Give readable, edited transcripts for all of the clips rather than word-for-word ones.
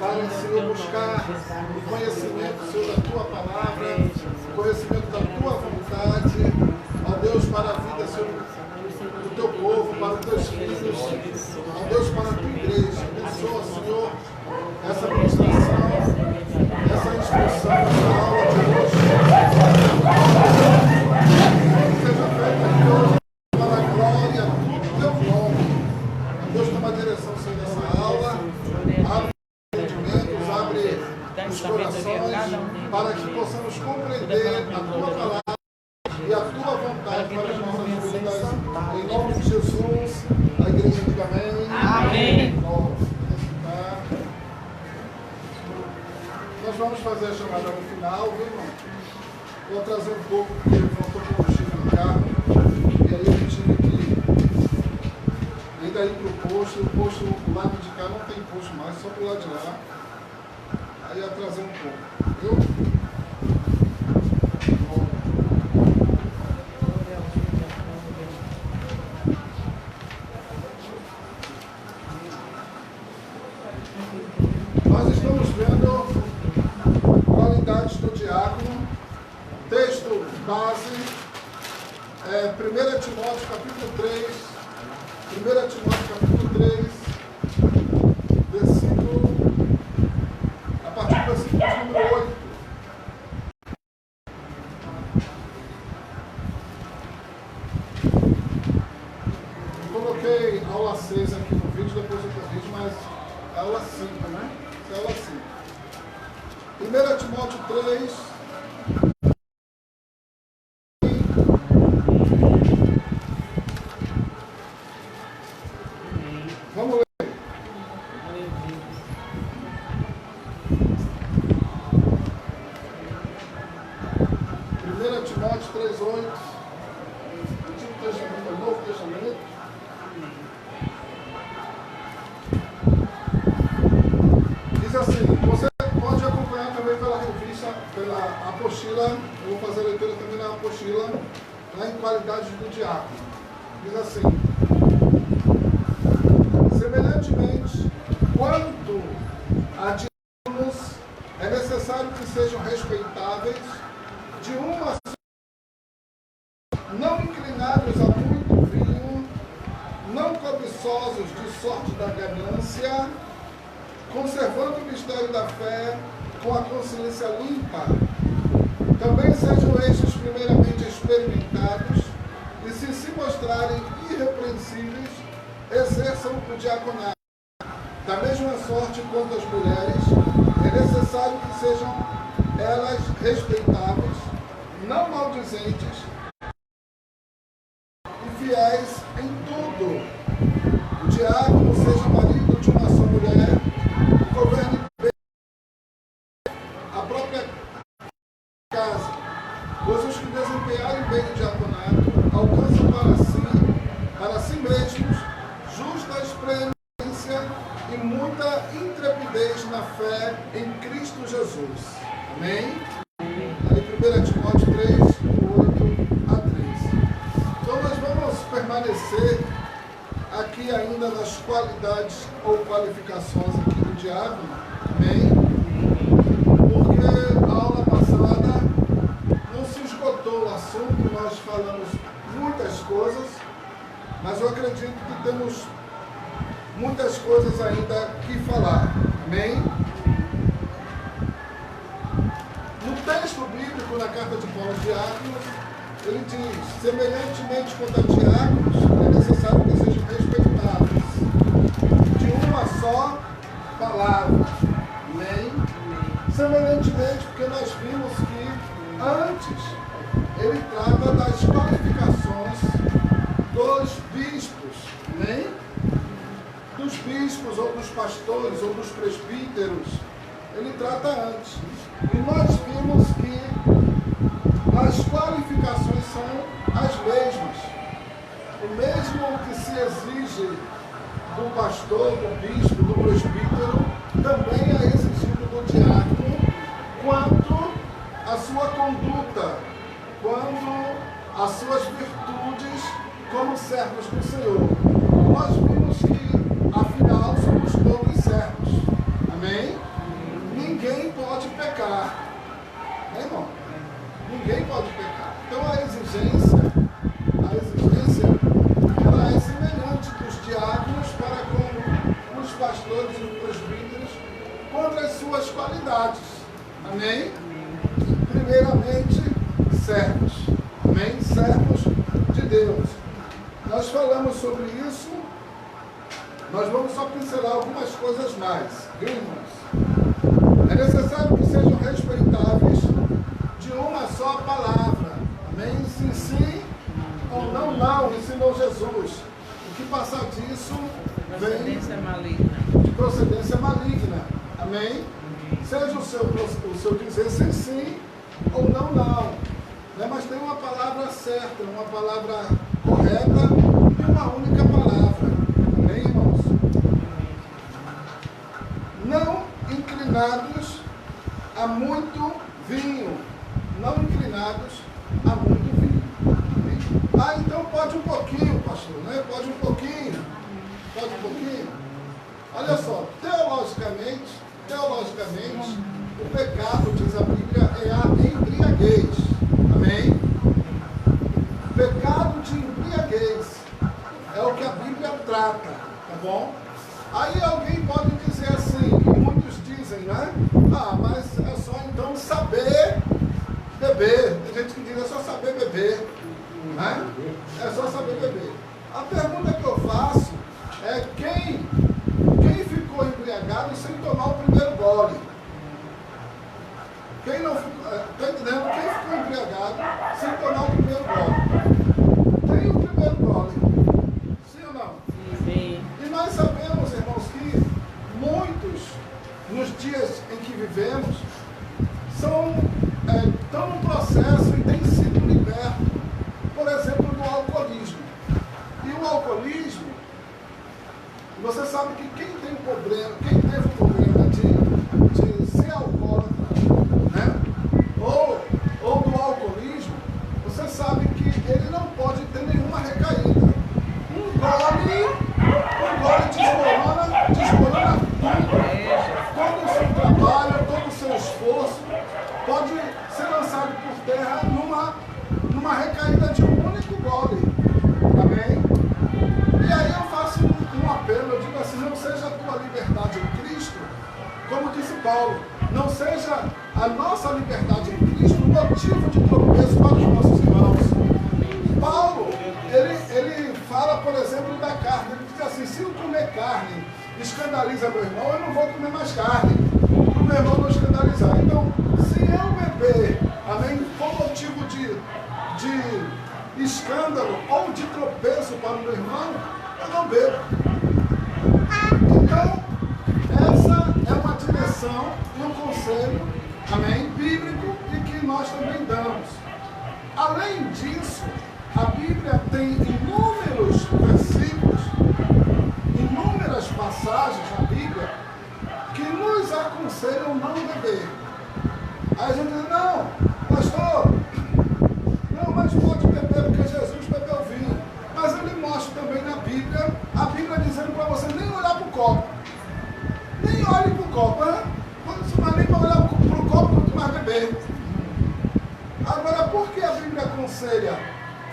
para, Senhor, buscar o conhecimento, Senhor, da Tua palavra, o conhecimento da Tua vontade, ó Deus, para a vida, Senhor, do Teu povo, para os Teus filhos, ó Deus, para a Tua igreja. Abençoa, Senhor, essa ministração, essa instrução, essa aula de hoje. Seja feita, Deus, para a glória do Teu nome. Deus, toma a direção, Senhor, dessa aula. Abre entendimentos, abre os corações, para que possamos compreender a Tua palavra e a Tua vontade para as nossas vidas. Em nome de Jesus, a igreja diz amém. Amém. Nós vamos fazer a chamada no final, viu, irmão? Vou trazer um pouco, porque faltou combustível no carro. E aí eu tive que ainda ir para o posto. O posto, o lado de cá não tem posto mais, só para o lado de lá. Aí ia trazer um pouco, viu? Nós estamos vendo qualidades do diácono, texto base, 1 Timóteo capítulo 3, 1 Timóteo capítulo 3, versículo, a partir do versículo número 8. Eu coloquei aula 6 aqui no vídeo, depois eu corrijo, mas é aula 5, né? Isso é aula 5. 1 Timóteo 3, vamos ler. 1 Timóteo 3, 8, Antigo Testamento, Novo Testamento. Diz assim, você pode acompanhar também pela revista, pela apostila, eu vou fazer a leitura também na apostila, lá em qualidade do diácono. Diz assim, semelhantemente, quanto a diáconos, é necessário que sejam respeitáveis, de uma não inclinados a muito vinho, não cobiçosos de sorte da ganância, conservando o mistério da fé com a consciência limpa. Também sejam estes primeiramente experimentados e, se mostrarem irrepreensíveis, exerçam o diaconato. Da mesma sorte quanto as mulheres, é necessário que sejam elas respeitáveis, não maldizentes e fiéis em tudo. O diácono seja marido de uma só mulher, governe bem a própria casa, pois os que desempenharem bem o diaconato alcançam para si mesmos, justa experiência e muita intrepidez na fé em Cristo Jesus. Amém? Aí 1 Timóteo 3, 8 a 13. Então nós vamos permanecer aqui ainda nas qualidades ou qualificações aqui do diácono. Amém? Porque a aula passada não se esgotou o assunto, nós falamos muitas coisas, mas eu acredito que temos muitas coisas ainda que falar. Amém? No texto bíblico, na carta de Paulo aos Diáconos, ele diz, semelhantemente quanto a diáconos, é necessário que sejam respeitados, de uma só palavra. Amém? Semelhantemente, porque nós vimos que antes ele trata das qualificações dos bispos. Amém? Dos bispos, ou dos pastores, ou dos presbíteros, ele trata antes. E nós vimos que as qualificações são as mesmas. O mesmo que se exige do pastor, do bispo, do presbítero, também é exigido do diácono, quanto à sua conduta, quanto às suas virtudes como servos do Senhor. Nós vimos que, afinal, somos todos servos. Amém? sobre as suas qualidades. Amém? Primeiramente, servos. Amém? Servos de Deus. Nós falamos sobre isso. Nós vamos só pincelar algumas coisas mais. Irmãos, é necessário que sejam respeitáveis de uma só palavra. Amém? Sim, sim, ou não, não, ensinou Jesus. O que passar disso vem de procedência maligna. Amém? Seja o seu dizer sim, sim, ou não, não. Né? Mas tem uma palavra certa, uma palavra correta e uma única palavra. Amém, irmãos? Não inclinados a muito vinho. Não inclinados a muito vinho. Amém? Ah, então pode um pouquinho, pastor, né? Pode um pouquinho. Pode um pouquinho. Olha só, teologicamente, o pecado, diz a Bíblia, é a embriaguez. Amém? Pecado de embriaguez é o que a Bíblia trata, tá bom? Aí alguém pode dizer assim, e muitos dizem, né? Ah, mas é só então saber beber. Tem gente que diz, é só saber beber, né? É só saber beber. A pergunta que eu faço é quem ficou embriagado sem tomar o primeiro gole? Quem não ficou, tá entendendo? Quem ficou embriagado sem tomar o primeiro gole? Tem o primeiro gole. Sim ou não? Sim. E nós sabemos, irmãos, que muitos, nos dias em que vivemos, estão num processo e têm sido libertos, por exemplo, do alcoolismo. E o alcoolismo, você sabe que quem teve o problema de ser alcoólatra, né? ou do alcoolismo, você sabe que ele não pode ter nenhuma recaída. Um gole desmorona todo o seu trabalho, todo o seu esforço, pode ser lançado por terra numa recaída de um único gole. Amém? E aí eu faço um apelo, eu digo assim, não seja a tua liberdade em Cristo, como disse Paulo, não seja a nossa liberdade em Cristo motivo de tropeço para os nossos irmãos. Paulo, ele fala, por exemplo, da carne, ele diz assim, se eu comer carne escandaliza meu irmão, eu não vou comer mais carne, para o meu irmão não escandalizar. Então, se eu beber, amém, for motivo de escândalo ou de tropeço para o meu irmão, eu não bebo. Então, essa é uma direção e um conselho, amém, bíblico e que nós também damos. Além disso, a Bíblia tem inúmeros versículos, inúmeras passagens na Bíblia que nos aconselham não beber. Aí a gente diz, não, pastor, não, mas pode beber porque Jesus bebeu vinho. Mas ele mostra também na Bíblia, a Bíblia dizendo para você nem olhar para o copo. Nem olhe para o copo, né? Você não vai nem para olhar para o copo, quanto mais beber. Agora, por que a Bíblia aconselha?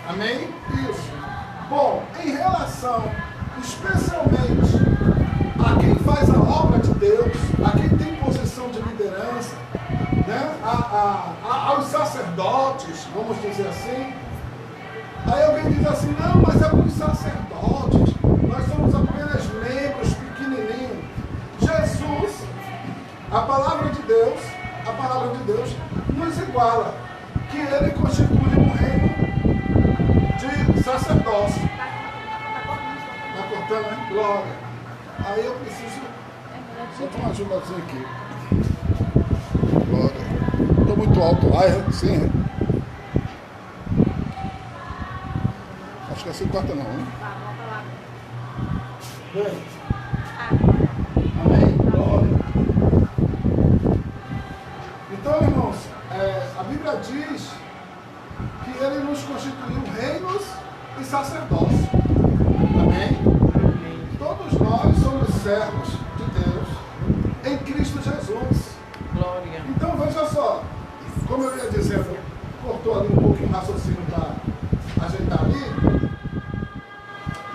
Amém? Isso. Bom, em relação, especialmente, a quem faz a obra de Deus, a quem tem posição de liderança, né? Aos sacerdotes, vamos dizer assim. Aí alguém diz assim, não, mas é para os sacerdotes, nós somos apenas membros pequenininhos. Jesus, a palavra de Deus nos iguala, que ele constitui um reino de sacerdócio. Está cortando, né? Glória. Aí eu preciso só tomar uma ajudazinha aqui. Glória. Estou muito alto lá, sim. Acho que assim não corta não, hein? Bem. Amém? Glória. Então, irmãos, a Bíblia diz que ele nos constituiu reinos e sacerdócio. Amém? Todos nós somos servos de Deus em Cristo Jesus. Glória. Então veja só, como eu ia dizendo, cortou ali um pouquinho o raciocínio para ajeitar ali,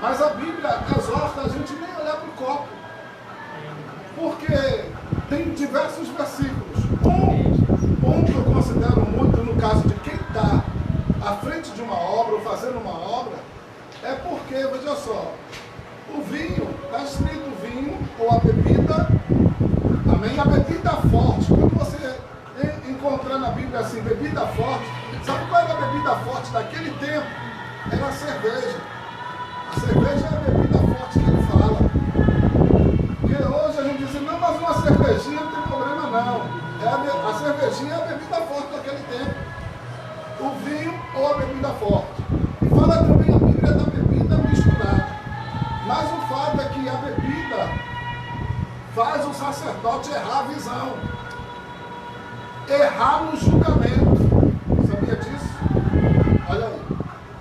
mas a Bíblia exorta a gente nem olhar para o copo, porque tem diversos versículos. Um que eu considero muito no caso de quem está à frente de uma obra ou fazendo uma obra, é porque, veja só, o vinho, está escrito vinho ou a bebida, amém? A bebida forte, quando você encontrar na Bíblia assim, bebida forte, sabe qual era a bebida forte daquele tempo? Era a cerveja. A cerveja é a bebida forte que ele fala. Porque hoje a gente diz, não, mas uma cervejinha não tem problema não. A cervejinha é a bebida forte daquele tempo. O vinho ou a bebida forte. E fala também a Bíblia da bebida misturada. Mas o fato é que a bebida faz o sacerdote errar a visão. Errar no julgamento. Sabia disso? Olha aí.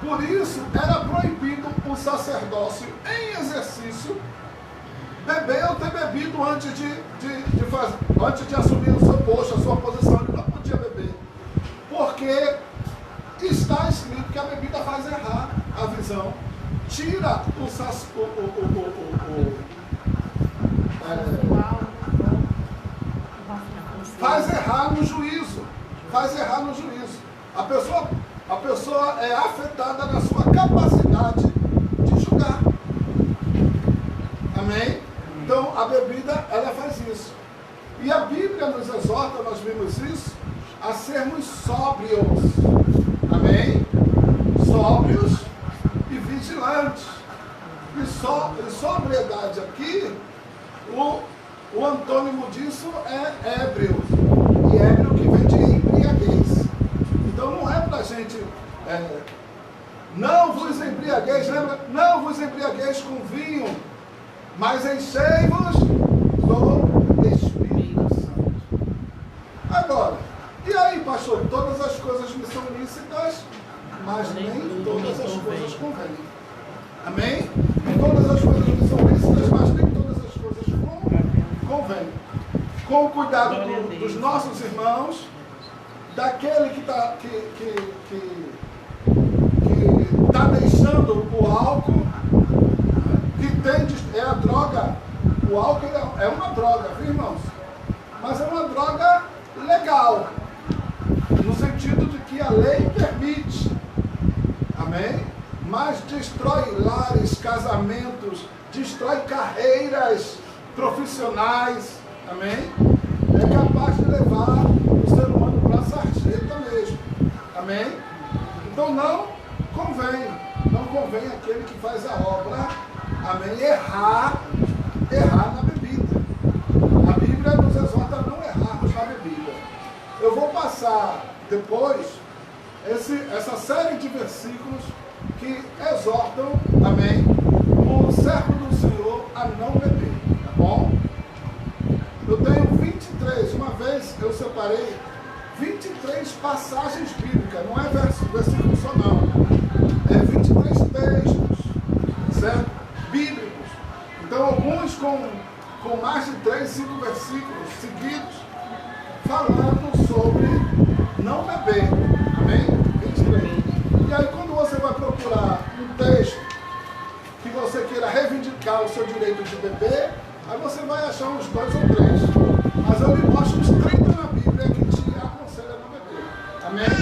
Por isso era proibido o sacerdócio em exercício beber ou ter bebido antes de assumir o seu posto, a sua posição. Ele não podia beber. Porque está escrito que a bebida faz errar a visão. Tira faz errar no juízo. Faz errar no juízo. A pessoa é afetada na sua capacidade de julgar. Amém? Então a bebida, ela faz isso. E a Bíblia nos exorta, nós vimos isso, a sermos sóbrios. Amém? Sóbrios e vigilantes. E sobriedade aqui, o antônimo disso é ébrio. E ébrio que vem de embriaguez. Então não é para a gente... não vos embriagueis, lembra? Não vos embriagueis com vinho, mas enchei-vos do Espírito Santo. Agora, e aí, pastor? Todas as coisas me são lícitas, mas nem todas as coisas convêm. Amém? E todas as coisas me são lícitas, mas nem todas as coisas convêm. Com o cuidado dos nossos irmãos, daquele que está deixando o álcool, é a droga. O álcool é uma droga, viu, irmãos? Mas é uma droga legal, no sentido de que a lei permite, amém? Mas destrói lares, casamentos, destrói carreiras profissionais, amém? É capaz de levar o ser humano para a sarjeta mesmo, amém? Então não convém aquele que faz a obra, amém, errar na bebida. A Bíblia nos exorta a não errarmos na bebida. Eu vou passar depois essa série de versículos que exortam, amém, o servo do Senhor a não beber, tá bom? Eu tenho 23, uma vez eu separei 23 passagens bíblicas, não é versículo só não, é 23 textos, certo? Bíblicos. Então alguns com mais de 3, 5 versículos seguidos, falando sobre não beber, amém? 23. E aí quando você vai procurar um texto que você queira reivindicar o seu direito de beber, aí você vai achar uns 2 ou 3. Mas eu lhe mostro os 30 na Bíblia que te aconselha a não beber. Amém?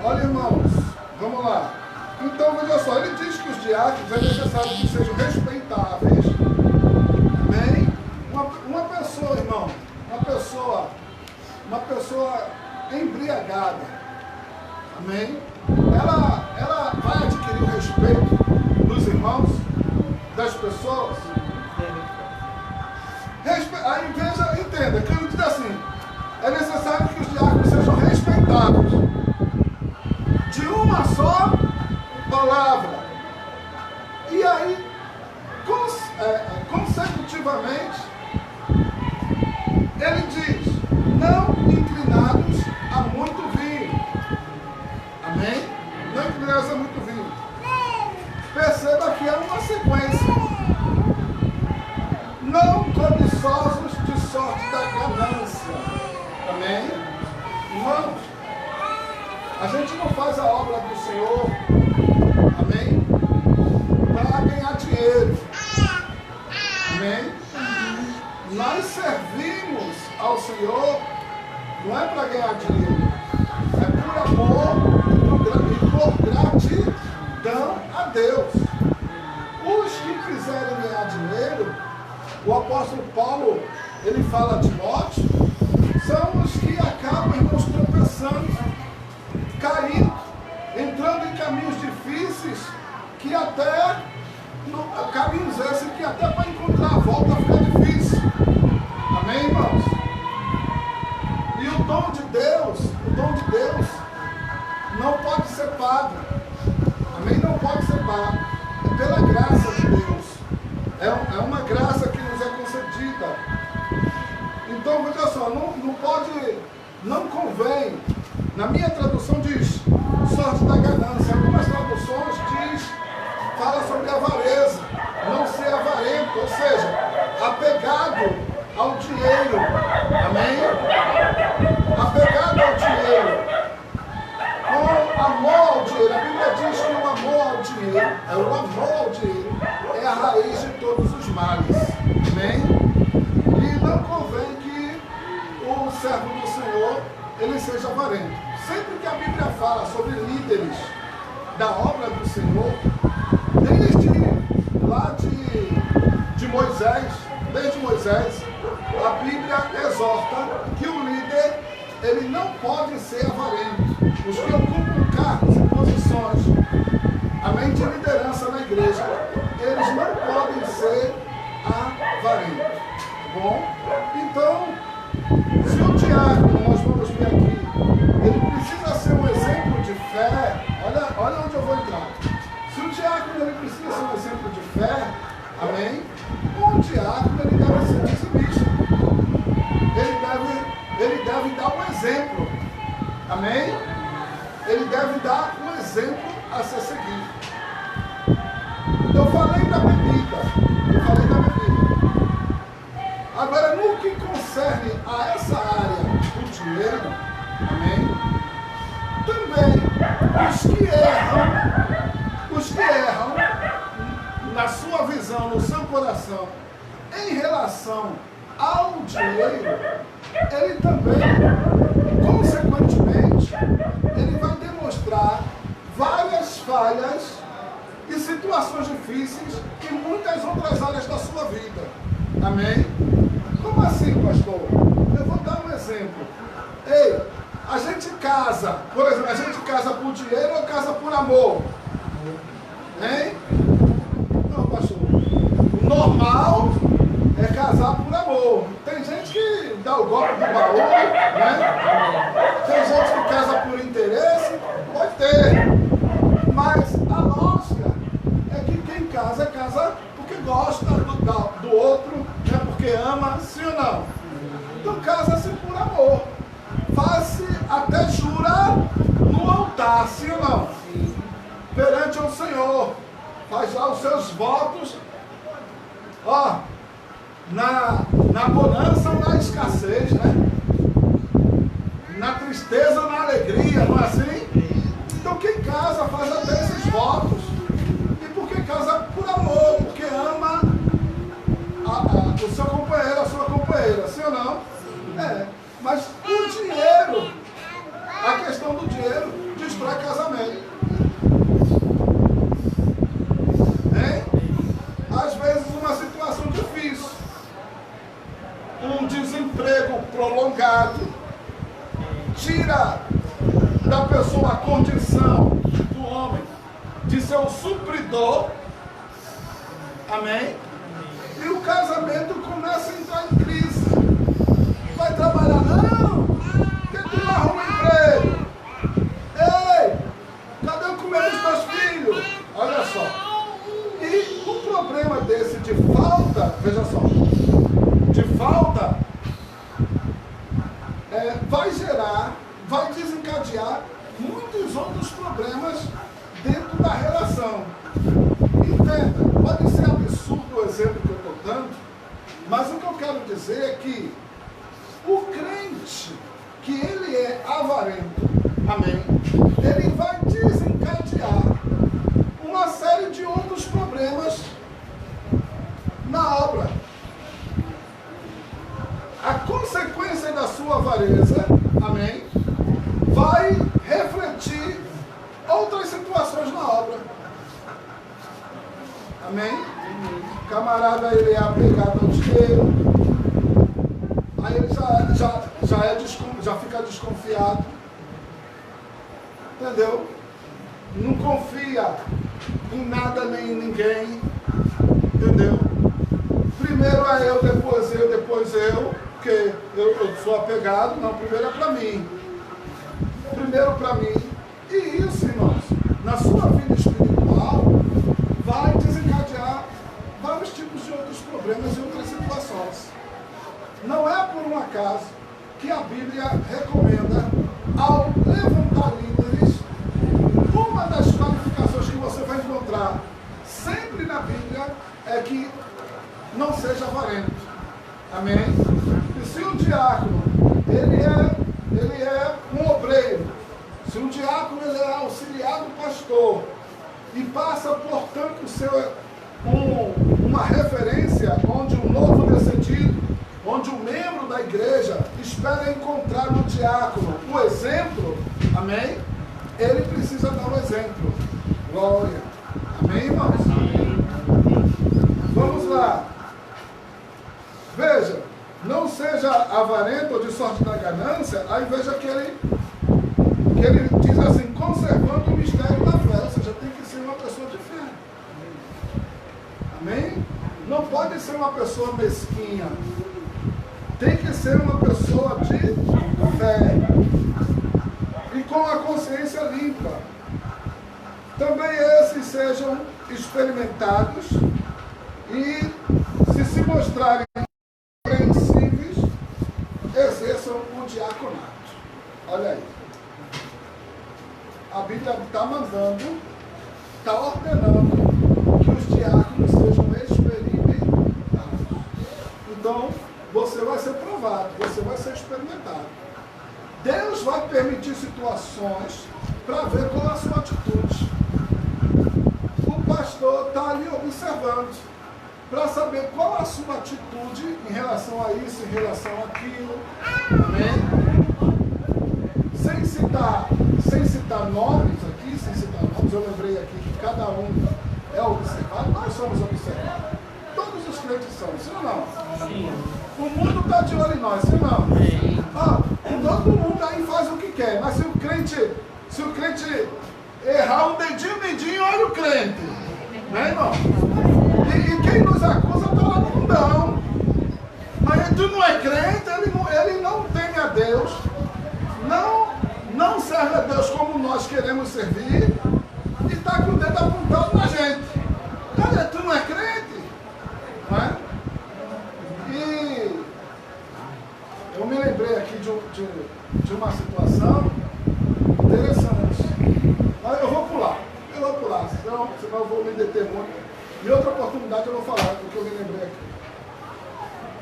Olha, irmãos, vamos lá. Então, veja só, ele diz que os diáconos é necessário que sejam respeitáveis. Amém? Uma pessoa, irmão, uma pessoa embriagada, amém? Ela vai adquirir o respeito dos irmãos, das pessoas. Aí veja, entenda, que ele diz assim, é necessário que os diáconos sejam respeitados. De uma só palavra. E aí, consecutivamente, ele diz, não inclinados a muito vinho. Amém? Não inclinados a muito vinho. Perceba que é uma sequência. Não cobiçosos de sorte da ganância. Amém? Irmãos, a gente não faz a obra do Senhor, amém, para ganhar dinheiro. Amém? nós servimos ao Senhor não é para ganhar dinheiro, é por amor e por gratidão a Deus. Os que quiserem ganhar dinheiro, o apóstolo Paulo, ele fala a Timóteo, são os que acabam, irmãos, tropeçando, caindo, entrando em caminhos difíceis, que até, caminhos esses que até para encontrar a volta fica difícil. Amém, irmãos? E o dom de Deus não pode ser pago. Amém? Não pode ser pago. É pela graça de Deus. É uma graça que nos é concedida. Então, veja só, não convém. Na minha tradução diz sorte da ganância. Algumas traduções fala sobre avareza. Não ser avarento, ou seja, apegado ao dinheiro. Amém? Apegado ao dinheiro. Com amor ao dinheiro. A Bíblia diz que o amor ao dinheiro, é a raiz de todos os males. Amém? E não convém que o servo do Senhor, ele seja avarento. Sempre que a Bíblia fala sobre líderes da obra do Senhor, desde lá de Moisés, desde Moisés, a Bíblia exorta que o líder, ele não pode ser avarento. Os que ocupam cargos e posições, amém, de liderança na igreja, eles não podem ser avarentos. Bom, então, se o diácono, nós vamos ver aqui, ele precisa ser um exemplo de fé. Olha onde eu vou entrar. Se o diácono, ele precisa ser um exemplo de fé, amém, o diácono, ele deve ser dizimista. Ele deve dar um exemplo. Amém? Ele deve dar um exemplo a ser seguido. Eu falei da bebida. Agora, no que concerne a essa área do dinheiro, amém? Também, os que erram na sua visão, no seu coração, em relação ao dinheiro, ele também, consequentemente, ele vai demonstrar várias falhas e situações difíceis em muitas outras áreas da sua vida. Amém? Como assim, pastor? Eu vou dar um exemplo. Ei, a gente casa, por exemplo, a gente casa por dinheiro ou casa por amor? Hein? Não, pastor. O normal é casar por amor. Tem gente que dá o golpe do baú, né? Tem gente que casa por interesse, pode ter. Mas a lógica é que quem casa porque gosta do outro, né? Porque ama, sim ou não? Então casa-se por amor. Faz-se até jurar no altar, sim ou não? Perante ao Senhor. Faz lá os seus votos. Ó, na bonança ou na escassez, né? Na tristeza ou na alegria, não é assim? Então quem casa faz até esses votos. E porque casa por amor, porque ama o seu companheiro, a sua companheira, sim ou não? É, mas o dinheiro, a questão do dinheiro destrói casamento. Às vezes uma situação difícil, um desemprego prolongado, tira da pessoa a condição do homem de ser o supridor, amém? E o casamento começa a entrar em crise. Vai trabalhar? Não! Porque tu não arruma emprego. Ei! Cadê o comer dos meus filhos? Olha só. E o problema desse de falta, veja só, de falta, vai desencadear muitos outros problemas dentro da relação. Entenda, pode ser absurdo o exemplo que eu estou dando, mas o que eu quero dizer é que o crente, que ele é avarento, amém, ele vai desencadear uma série de outros problemas na obra. consequência da sua avareza, amém, vai refletir outras situações na obra. Amém? O camarada, ele é apegado ao dinheiro, aí ele já fica desconfiado, entendeu? Não confia em nada nem em ninguém, entendeu? Primeiro é eu, depois eu, porque eu sou apegado, não, primeiro é para mim. Primeiro para mim. E isso, irmãos, na sua vida espiritual, vai desencadear vários tipos de outros problemas e outras situações. Não é por um acaso que a Bíblia recomenda, ao levantar líderes, uma das qualificações que você vai encontrar sempre na Bíblia é que não seja avarento. Amém? E se o diácono, ele é um obreiro, se o diácono ele é auxiliar do pastor e passa, portanto, uma referência onde o novo descendido, onde o membro da igreja espera encontrar no diácono o exemplo, amém? Ele precisa dar o exemplo. Glória. Amém, irmãos? Vamos lá. Veja, não seja avarento ou de sorte da ganância, aí veja que ele diz assim, conservando o mistério da fé, ou seja, tem que ser uma pessoa de fé. Amém? Não pode ser uma pessoa mesquinha. Tem que ser uma pessoa de fé. E com a consciência limpa. Também esses sejam experimentados e, se mostrarem compreensíveis, exerçam o diaconato. Olha aí. A Bíblia está mandando, está ordenando que os diáconos sejam experimentados. Então, você vai ser provado, você vai ser experimentado. Deus vai permitir situações para ver qual é a sua atitude. O pastor está ali observando, para saber qual é a sua atitude em relação a isso, em relação àquilo. Amém? Sem citar nomes aqui, eu lembrei aqui que cada um é observado, nós somos observados. Todos os crentes são, sim ou não? Sim. O mundo está de olho em nós, sim ou não? Sim. Todo mundo aí faz o que quer, mas se o crente errar um dedinho, olha o crente. Né, irmão? E quem nos acusa está lá no mundão. Mas tu não é crente, ele não teme a Deus, não serve a Deus como nós queremos servir, e está com o dedo apontado na gente. Olha, tu não é crente? Não é? E eu me lembrei aqui de uma situação interessante. Mas eu vou pular, senão eu vou me deter muito. Em outra oportunidade eu vou falar do que eu me lembrei aqui.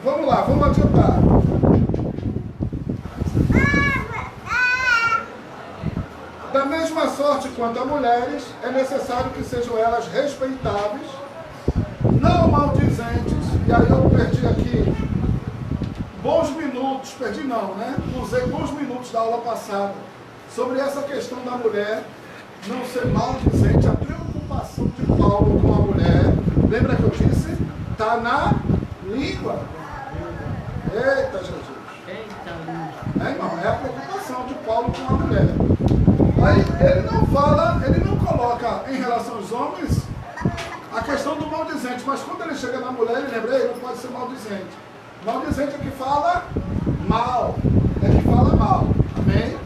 Vamos lá, vamos adiantar. Da mesma sorte quanto a mulheres, é necessário que sejam elas respeitáveis, não maldizentes. E aí eu perdi aqui bons minutos, usei bons minutos da aula passada sobre essa questão da mulher não ser maldizente, a preocupação de Paulo com a mulher. Lembra que eu disse? Está na língua. Eita, Jesus. Irmão, é a preocupação de Paulo com a mulher. Aí ele não coloca em relação aos homens a questão do maldizente, mas quando ele chega na mulher, ele lembra, ele não pode ser maldizente. Maldizente é que fala mal. Amém?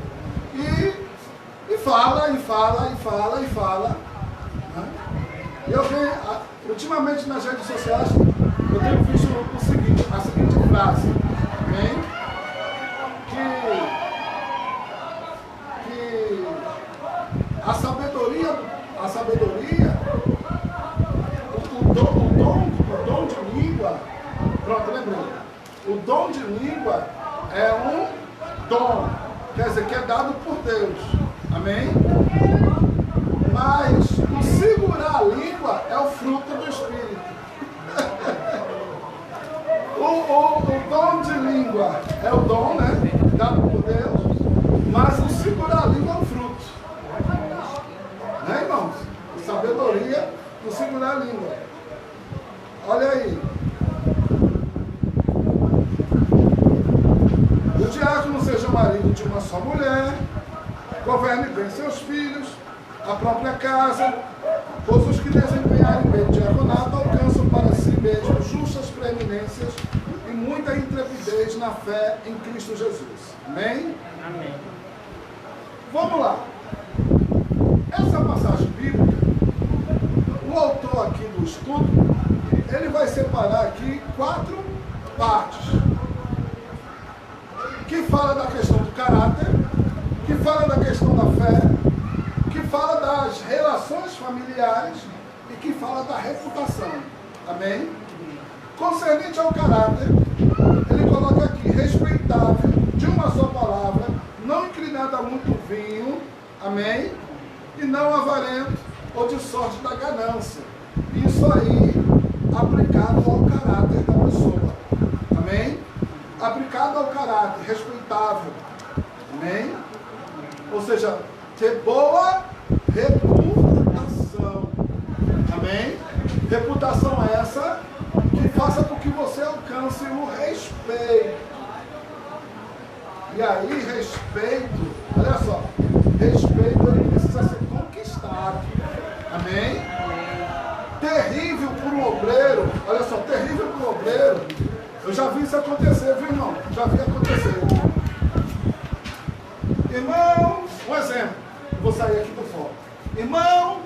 E fala. Né? E eu venho, ultimamente nas redes sociais, eu tenho visto a seguinte frase. Amém? Que a sabedoria, o dom de língua, pronto, lembrei. O dom de língua é um dom, quer dizer, que é dado por Deus. Amém? Mas o segurar a língua é o fruto do Espírito. O dom de língua língua é o dom, né? Dado por Deus, mas o segurar a língua é o fruto. Né, irmãos? Sabedoria do segurar a língua. Olha aí. O diácono seja marido de uma só mulher, governe bem seus filhos, a própria casa, pois os que desempenharem bem o diaconato alcançam para si mesmos justas preeminências e muita intrepidez na fé em Cristo Jesus. Amém? Amém. Vamos lá. Essa passagem bíblica, o autor aqui do estudo, ele vai separar aqui 4 partes. Que fala da questão do caráter, que fala da questão da fé, que fala das relações familiares e que fala da reputação. Amém? Concernente ao caráter, ele coloca aqui, respeitável, de uma só palavra, não inclinado a muito vinho, amém? E não avarento ou de sorte da ganância. Isso aí, aplicado ao caráter da pessoa. Amém? Aplicado ao caráter, respeitável. Amém? Ou seja, ter boa reputação. Amém? Reputação essa que faça com que você alcance o respeito. E aí, respeito, olha só, respeito ele precisa ser conquistado. Amém? Terrível para um obreiro, olha só, terrível para um obreiro. Eu já vi isso acontecer, viu, irmão? Já vi acontecer. Irmão, um exemplo. Eu vou sair aqui do foco. Irmão,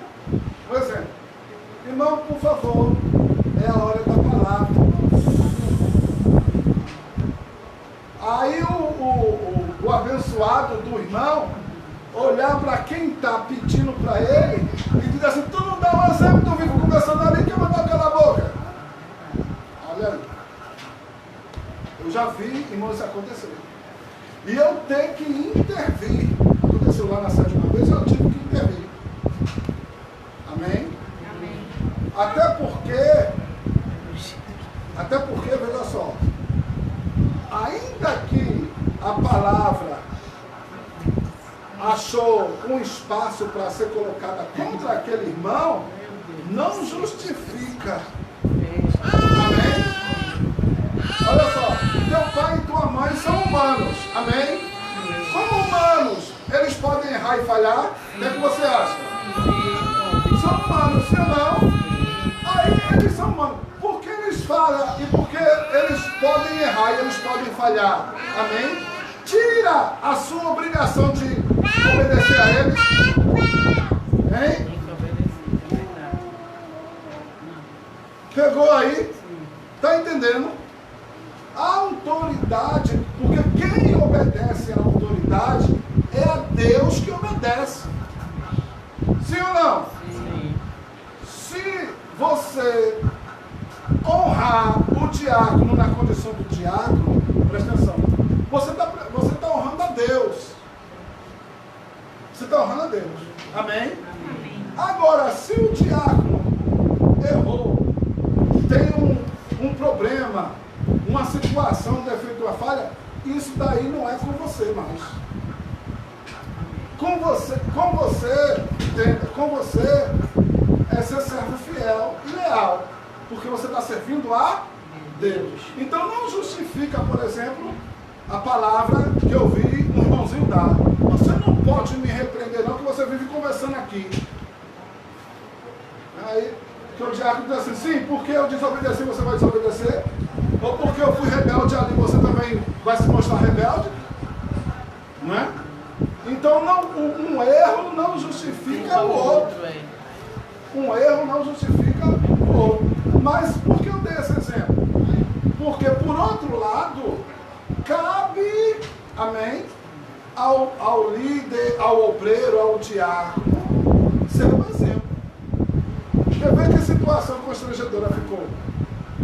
um exemplo. Irmão, por favor, é a hora da palavra. Aí o abençoado do irmão olhar para quem está pedindo para ele e dizer assim, tu não dá um exemplo, tu vive conversando ali, quer mandar aquela boca. Olha aí. Eu já vi, irmãos, isso acontecer. E eu tenho que intervir. Aconteceu lá na sede uma vez, eu tive que intervir. Amém? Amém. Até porque, veja só, ainda que a palavra achou um espaço para ser colocada contra aquele irmão, não justifica. Amém? Olha só, teu pai e tua mãe são humanos. Amém? Como humanos, eles podem errar e falhar. O que é que você acha? São humanos, se não, aí eles são humanos. Por que eles falham e por que eles podem errar e eles podem falhar? Amém? Tira a sua obrigação de obedecer a eles. Hein? Pegou aí? Está entendendo? A autoridade, porque quem obedece à autoridade é a Deus que obedece. Sim ou não? Sim. Se você honrar o diácono na condição do diácono, presta atenção, você tá honrando a Deus. Você está honrando a Deus. Amém? Amém. Agora, se o diácono errou, tem um problema, uma situação, um defeito, uma falha, isso daí não é com você mais. Com você é ser servo fiel e leal, porque você está servindo a Deus. Então não justifica, por exemplo, a palavra que eu vi um irmãozinho dar. Você não pode me repreender não, que você vive conversando aqui. Aí, que o diácono diz assim, sim, porque eu desobedeci, você vai desobedecer? Ou porque eu fui rebelde ali, você também vai se mostrar rebelde? Não é? Então, um erro não justifica o outro. Um erro não justifica o outro. Mas por que eu dei esse exemplo? Porque, por outro lado, cabe, amém, ao líder, ao obreiro, ao diácono, ser um exemplo. Quer ver que situação constrangedora ficou?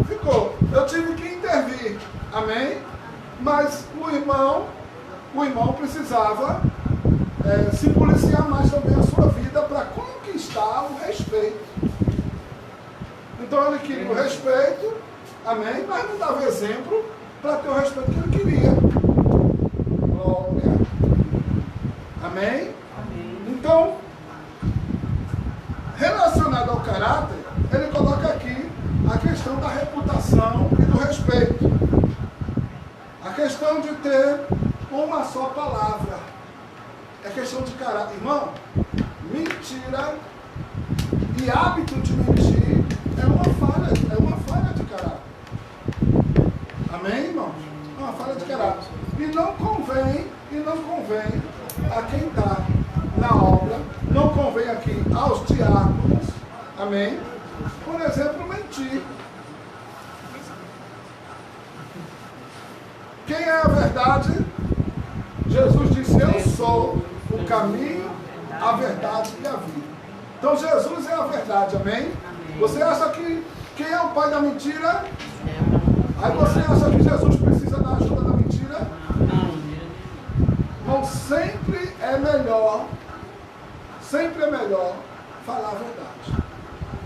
Ficou. Eu tive que intervir, amém? Mas o irmão precisava se policiar mais também a sua vida para conquistar o respeito. Então ele queria o respeito, amém? Mas não dava exemplo para ter o respeito que ele queria. mentiria. Glória. Amém? Então, relacionado ao caráter, ele coloca aqui a questão da reputação e do respeito. A questão de ter uma só palavra. É questão de caráter. Irmão, mentira e hábito de mentir é uma falha de caráter. Amém, irmão? É uma falha de caráter. E não convém a quem está na obra, não convém aqui aos diáconos, amém? Por exemplo, mentir. Quem é a verdade? Jesus disse, eu sou o caminho, a verdade e a vida. Então Jesus é a verdade, amém? Você acha que quem é o pai da mentira? Aí você acha que Jesus precisa da ajuda da mentira? Então sempre é melhor falar a verdade.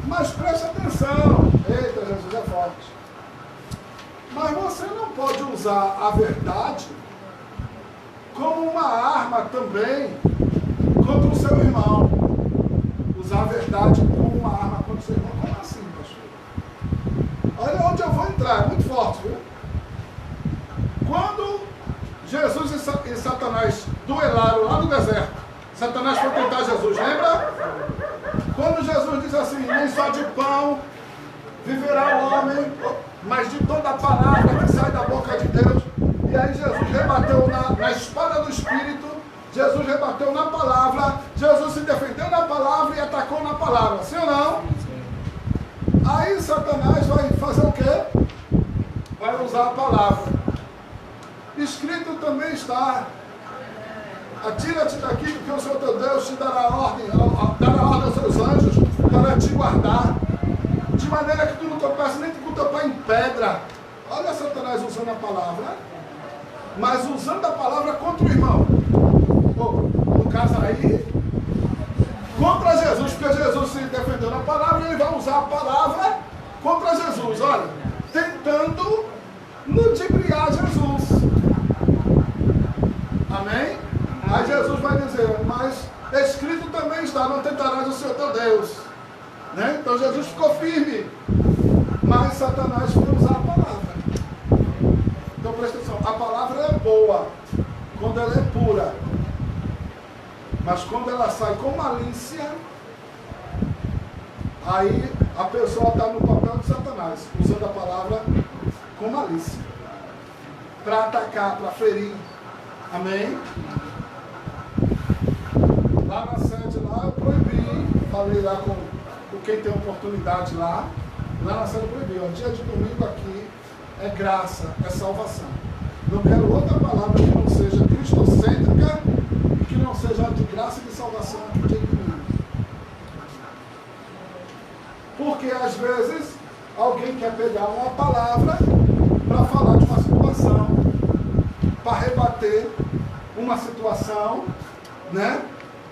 Mas preste atenção. Eita, Jesus é forte. Mas você não pode usar a verdade como uma arma também contra o seu irmão. Usar a verdade como uma arma contra o seu irmão. Como assim, pastor? Olha onde eu vou entrar, é muito forte, viu? Quando Jesus e Satanás duelaram lá no deserto, Satanás foi tentar Jesus, lembra? Quando Jesus diz assim, nem só de pão viverá o homem, mas de toda a palavra que sai da boca de Deus. E aí Jesus rebateu na espada do Espírito, Jesus rebateu na palavra, Jesus se defendeu na palavra e atacou na palavra, sim ou não? Aí Satanás vai fazer o quê? Vai usar a palavra. Escrito também está, atira-te daqui, porque o Senhor teu Deus te dará ordem aos seus anjos para te guardar, de maneira que tu não tropeces nem com o teu pé em pedra. Olha Satanás usando a palavra, mas usando a palavra contra o irmão. No caso aí, contra Jesus, porque Jesus se defendeu na palavra, e ele vai usar a palavra contra Jesus, olha, tentando ludibriar Jesus. Amém? Aí Jesus vai dizer, mas escrito também está, não tentarás o Senhor teu Deus. Né? Então Jesus ficou firme, mas Satanás foi usar a palavra. Então presta atenção, a palavra é boa quando ela é pura, mas quando ela sai com malícia, aí a pessoa está no papel de Satanás, usando a palavra com malícia, para atacar, para ferir. Amém? Lá na sede, lá eu proibi, falei lá com quem tem oportunidade lá na sede eu proibi, ó, dia de domingo aqui é graça, é salvação. Não quero outra palavra que não seja cristocêntrica e que não seja de graça e de salvação aqui dia de domingo. Porque às vezes alguém quer pegar uma palavra para falar de uma situação, para rebater uma situação, né?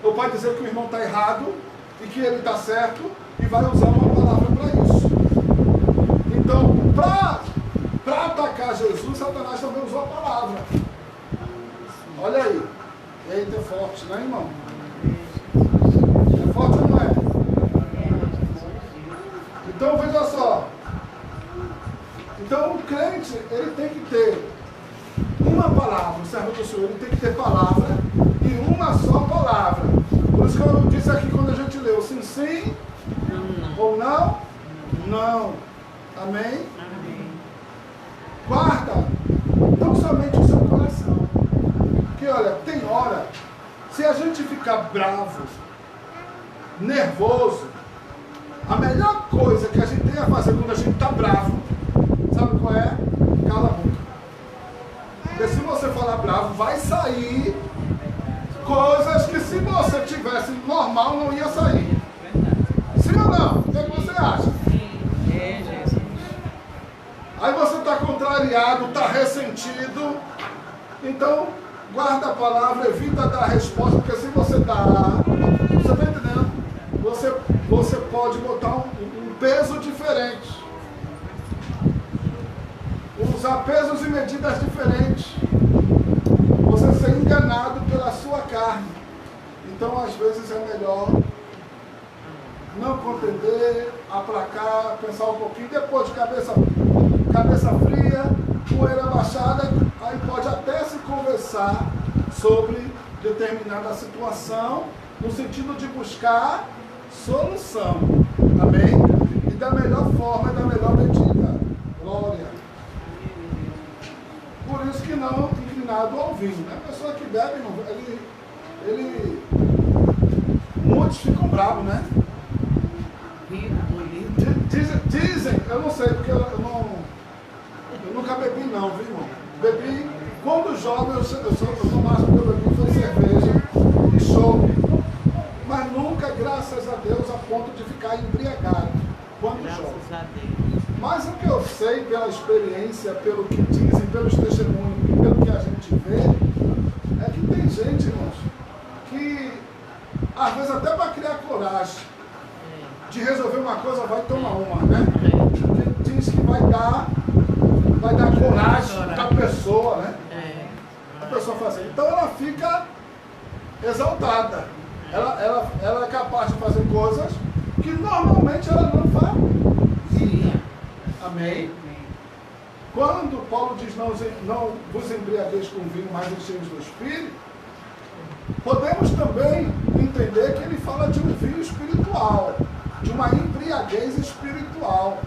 Ou pode dizer que o irmão está errado e que ele está certo e vai usar uma palavra para isso. Então, para atacar Jesus, Satanás também usou a palavra. Olha aí. Eita, é forte, né, irmão? É forte ou não é? Então, veja só. Então, o crente, ele tem que ter uma palavra, o servo do Senhor, ele tem que ter palavra e uma só palavra. Por isso que eu disse aqui quando a gente leu, sim, sim, ou não, não. Amém? Amém. Guarda, não somente o seu coração. Porque olha, tem hora, se a gente ficar bravo, nervoso, a melhor coisa que a gente tem a fazer quando a gente está bravo, sabe qual é? Cala a boca. Porque se você falar bravo, vai sair coisas que se você tivesse normal não ia sair. Sim ou não? O que você acha? Aí você está contrariado, está ressentido. Então, guarda a palavra, evita dar a resposta, porque se você dá, você está entendendo? Você pode botar um peso diferente. Usar pesos e medidas diferentes. contender, aplacar, pensar um pouquinho, depois de cabeça fria, poeira baixada, aí pode até se conversar sobre determinada situação, no sentido de buscar solução. Amém? E da melhor forma e da melhor medida. Glória. Por isso que não inclinado ao vinho. Né? A pessoa que bebe, muitos ficam bravos, né? Dizem, eu não sei, porque eu nunca bebi não, viu, irmão? Bebi, quando jovem, o máximo que eu bebi foi cerveja e chope. Mas nunca, graças a Deus, a ponto de ficar embriagado quando jovem. Mas o que eu sei pela experiência, pelo que dizem, pelos testemunhos e pelo que a gente vê, é que tem gente, irmãos, que às vezes até para criar coragem de resolver uma coisa vai tomar uma, né? Porque diz que vai dar coragem para a pessoa, né? A pessoa faz assim. Então ela fica exaltada. Ela é capaz de fazer coisas que normalmente ela não faria. Amém? Quando Paulo diz não vos embriagueis com vinho, mas enchei-vos do Espírito, podemos também entender que ele fala de um vinho espiritual, de uma embriaguez espiritual.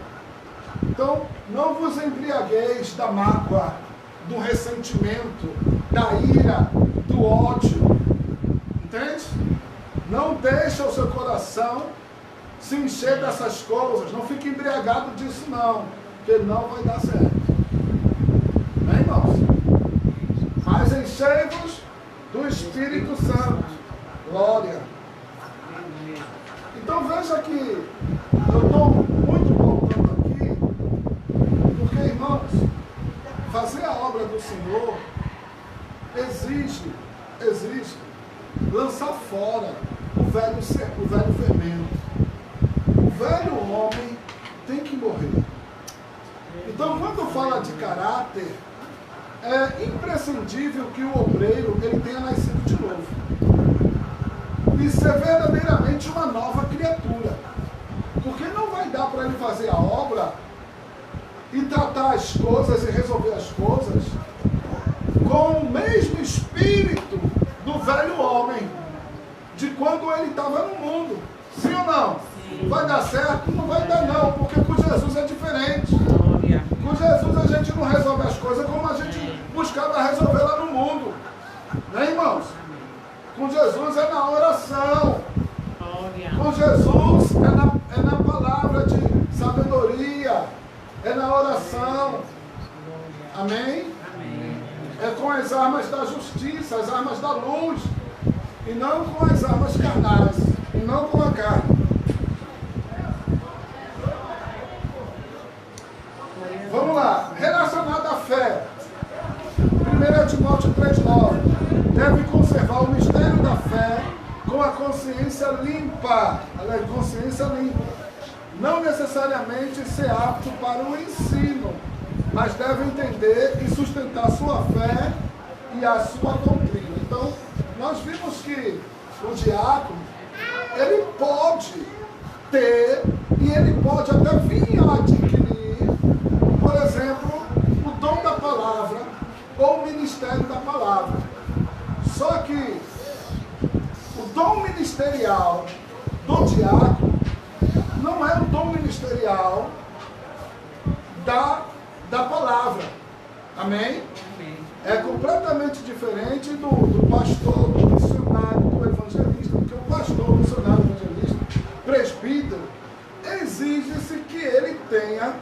Então, não vos embriagueis da mágoa, do ressentimento, da ira, do ódio. Entende? Não deixa o seu coração se encher dessas coisas. Não fique embriagado disso não, porque não vai dar certo. Né, irmãos? Mas enchei-vos do Espírito Santo. Glória. Então veja que eu estou muito voltando aqui, porque, irmãos, fazer a obra do Senhor exige lançar fora o velho fermento. O velho homem tem que morrer. Então, quando fala de caráter, é imprescindível que o obreiro ele tenha nascido de novo. E ser verdadeiramente uma nova criatura. Porque não vai dar para ele fazer a obra e tratar as coisas e resolver as coisas com o mesmo espírito do velho homem, de quando ele estava no mundo. Sim ou não? Sim. Vai dar certo? Não vai dar não, porque com Jesus é diferente. Com Jesus a gente não resolve as coisas como a gente buscava resolver lá no mundo. Né, irmãos? Com Jesus é na oração. Com Jesus é na palavra de sabedoria. É na oração. Amém? É com as armas da justiça, as armas da luz. E não com as armas carnais. E não com a carne. Vamos lá. Relacionado à fé. 1 Timóteo 3,9. Deve conservar o mistério da fé com a consciência limpa. Consciência limpa. Não necessariamente ser apto para o ensino, mas deve entender e sustentar sua fé e a sua doutrina. Então, nós vimos que o diácono, ele pode ter e ele pode até vir a adquirir, por exemplo, o dom da palavra ou o ministério da palavra. Só que o dom ministerial do diácono não é o dom ministerial da palavra. Amém? É completamente diferente do pastor, do missionário, do evangelista, porque o pastor, o missionário, o evangelista, presbítero, exige-se que ele tenha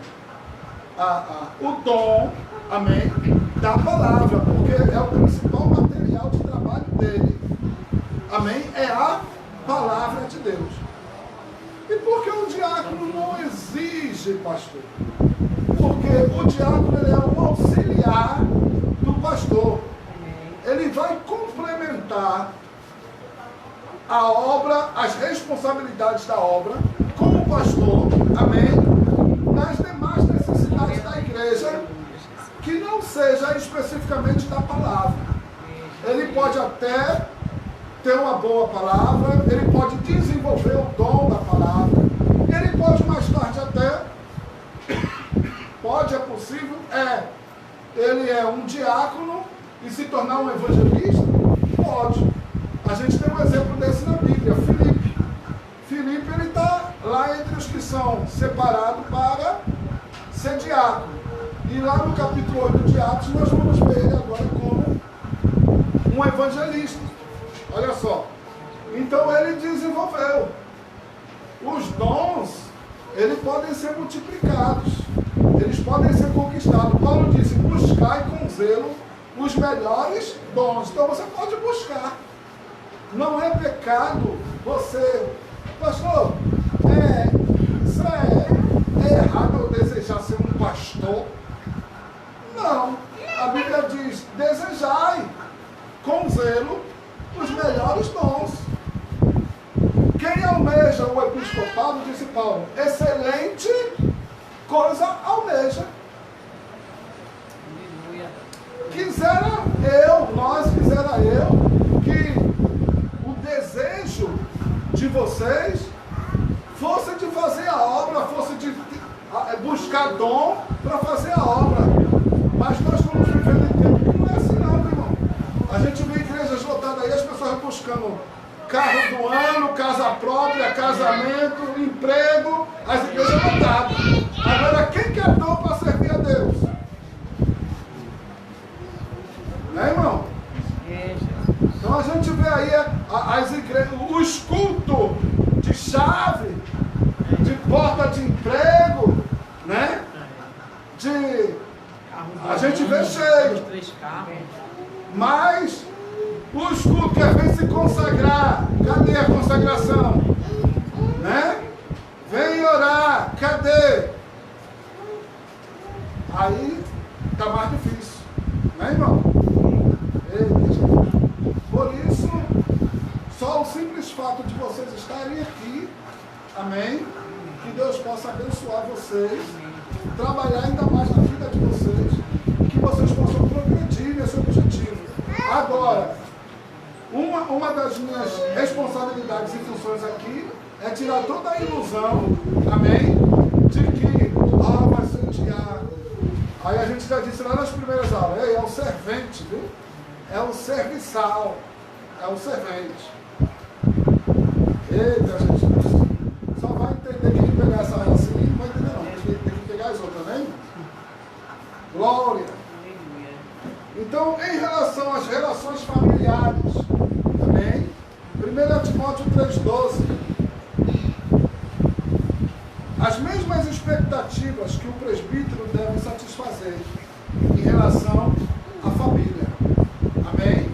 o dom, amém, da palavra, porque é o principal material de trabalho dele. Amém? É a palavra de Deus. E por que o diácono não exige, pastor? Porque o diácono ele é um auxiliar do pastor. Ele vai complementar a obra, as responsabilidades da obra com o pastor, amém? Nas demais necessidades da igreja, que não seja especificamente da palavra. Ele pode até ter uma boa palavra, ele pode desenvolver o dom da palavra, pode, é possível? É. Ele é um diácono e se tornar um evangelista? Pode. A gente tem um exemplo desse na Bíblia, Filipe. Filipe, ele está lá entre os que são separados para ser diácono. E lá no capítulo 8 de Atos, nós vamos ver ele agora como um evangelista. Olha só. Então ele desenvolveu. Os dons, eles podem ser multiplicados. Eles podem ser conquistados. Paulo disse, buscai com zelo os melhores dons. Então você pode buscar. Não é pecado você... Pastor, isso é errado eu desejar ser um pastor? Não. A Bíblia diz, desejai com zelo os melhores dons. Quem almeja o episcopado, disse Paulo, excelente coisa almeja. Quisera eu, que o desejo de vocês fosse de fazer a obra, fosse de buscar dom para fazer a obra. Mas nós estamos vivendo em tempo que não é assim não, meu irmão. A gente vê igrejas lotadas aí, as pessoas buscando carro do ano, casa própria, casamento, emprego, as igrejas lotadas. Agora, quem quer dom para servir a Deus? Né, irmão? Então a gente vê aí as igrejas, os cultos de chave, de porta de emprego, né? A gente vê cheio. Mas os cultos que vem se consagrar, cadê a consagração? Né? Vem orar, cadê? Aí está mais difícil, né, irmão? Por isso, só o simples fato de vocês estarem aqui, amém? Que Deus possa abençoar vocês, trabalhar ainda mais na vida de vocês, que vocês possam progredir nesse objetivo. Agora, uma das minhas responsabilidades e funções aqui é tirar toda a ilusão, amém? De que, vai ser diácono. Aí a gente já disse lá nas primeiras aulas, é o servente, viu? É o serviçal, é o servente. Eita, gente, só vai entender quem pegar essa aula assim, não vai entender não, tem que pegar as outras, né? Glória. Então, em relação às relações familiares, amém? 1 Timóteo 3,12. As mesmas expectativas que o presbítero deve satisfazer em relação à família. Amém?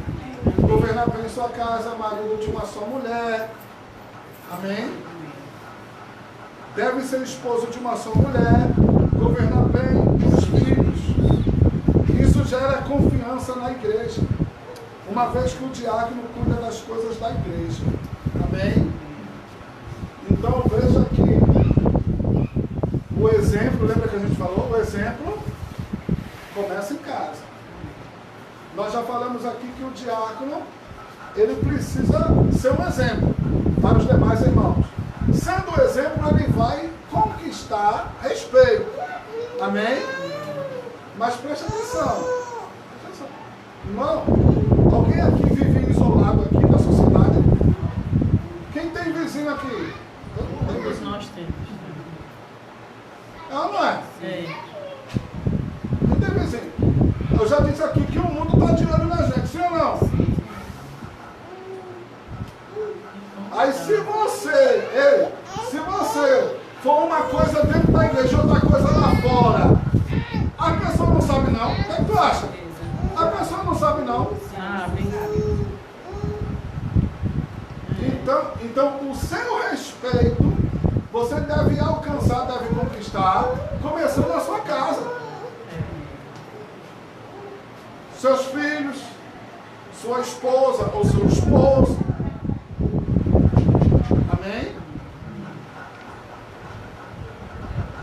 Governar bem sua casa, marido de uma só mulher. Amém? Deve ser esposo de uma só mulher. Governar bem os filhos. Isso gera confiança na igreja. Uma vez que o diácono cuida das coisas da igreja. Amém? Então veja aqui. O exemplo, lembra que a gente falou? O exemplo começa em casa. Nós já falamos aqui que o diácono, ele precisa ser um exemplo para os demais irmãos. Sendo o exemplo, ele vai conquistar respeito. Amém? Mas preste atenção. Irmão, alguém aqui vive isolado aqui na sociedade? Quem tem vizinho aqui? Todos nós temos. É ou não é? Sim. Quem tem vizinho? Eu já disse aqui que o mundo está de olho na gente, sim ou não? Aí se você for uma coisa dentro da igreja e outra coisa lá fora, a pessoa não sabe não. O que é que tu acha? A pessoa não sabe não. Ah, obrigado. Então o seu respeito você deve alcançar, deve conquistar, começando na sua casa. Seus filhos, sua esposa ou seu esposo. Amém?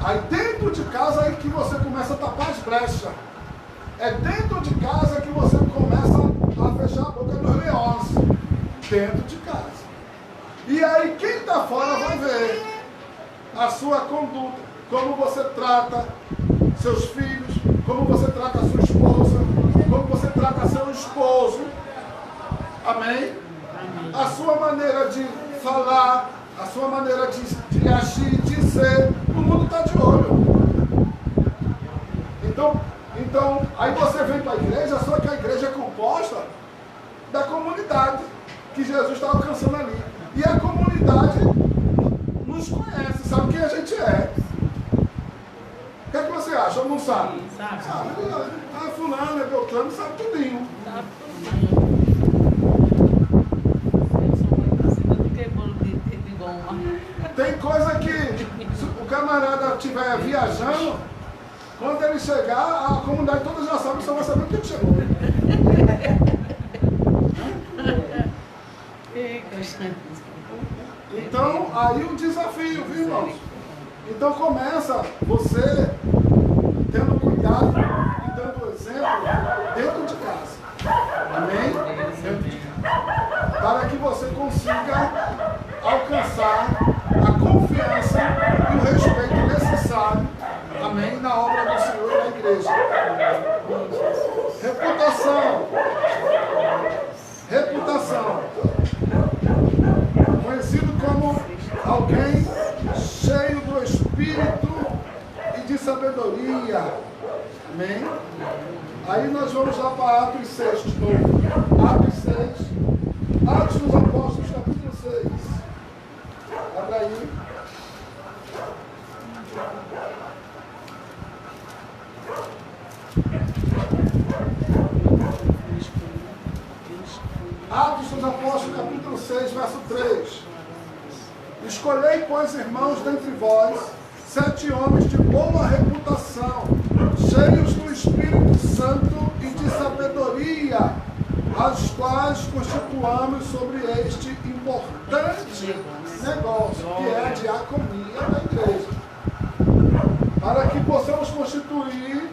Aí dentro de casa é que você começa a tapar as brechas. É dentro de casa que você começa a fechar a boca dos leões. Dentro de casa. E aí quem está fora vai ver a sua conduta, como você trata seus filhos, como você trata a sua esposa, como você trata seu esposo. Amém? A sua maneira de falar, a sua maneira de agir, de ser, o mundo está de olho. Então, aí você vem para a igreja, só que a igreja é composta da comunidade que Jesus está alcançando ali. E a comunidade nos conhece, sabe quem a gente é. O que é que você acha? Ou não sabe? Sim, sabe. Sabe? Ah, fulano, é Beltrano, sabe tudinho. Sabe tudinho. Eu sou muito parecida do que bolo de goma. Tem coisa que, se o camarada estiver viajando, quando ele chegar, a comunidade toda já sabe, só vai saber o que ele chegou. Então, aí o desafio, viu, irmãos? Então começa você tendo cuidado e dando exemplo dentro de casa. Amém? Dentro de casa. Para que você consiga alcançar a confiança e o respeito necessário, amém, na obra do Senhor e na igreja. Reputação. Reputação. Conhecido como alguém cheio do Espírito e de sabedoria. Amém? Aí nós vamos lá para Atos 6 de novo. Atos 6. Atos dos Apóstolos, capítulo 6. Abra aí. Atos dos Apóstolos, capítulo 6, verso 3. Escolhei, pois, irmãos, dentre vós, 7 homens de boa reputação, cheios do Espírito Santo e de sabedoria, as quais constituamos sobre este importante negócio, que é a diaconia da igreja. Para que possamos constituir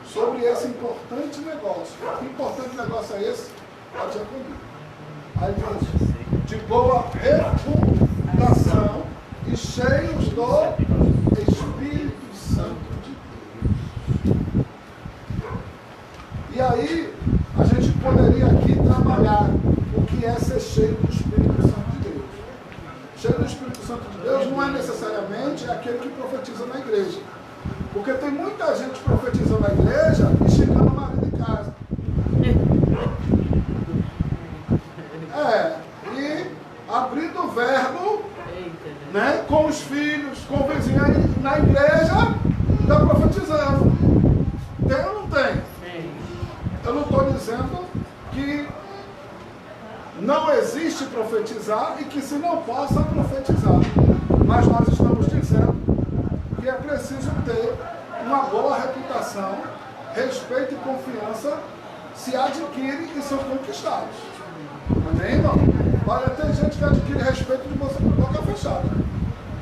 sobre esse importante negócio. Que importante negócio é esse? A diaconia. Aí diz, de boa reputação e cheios do Espírito Santo de Deus. E aí, a gente poderia aqui trabalhar o que é ser cheio do Espírito Santo de Deus. Cheio do Espírito Santo de Deus não é necessariamente aquele que profetiza na igreja. Porque tem muita gente profetizando na igreja e xingando o marido em casa. E abrindo o verbo, né, com os filhos, com o vizinho aí na igreja, está profetizando. Tem ou não tem? Eu não estou dizendo que não existe profetizar e que se não possa profetizar. Mas nós estamos dizendo que é preciso ter uma boa reputação, respeito e confiança se adquire e são conquistados. Amém, irmão? Olha, tem gente que adquire respeito de você com boca fechada.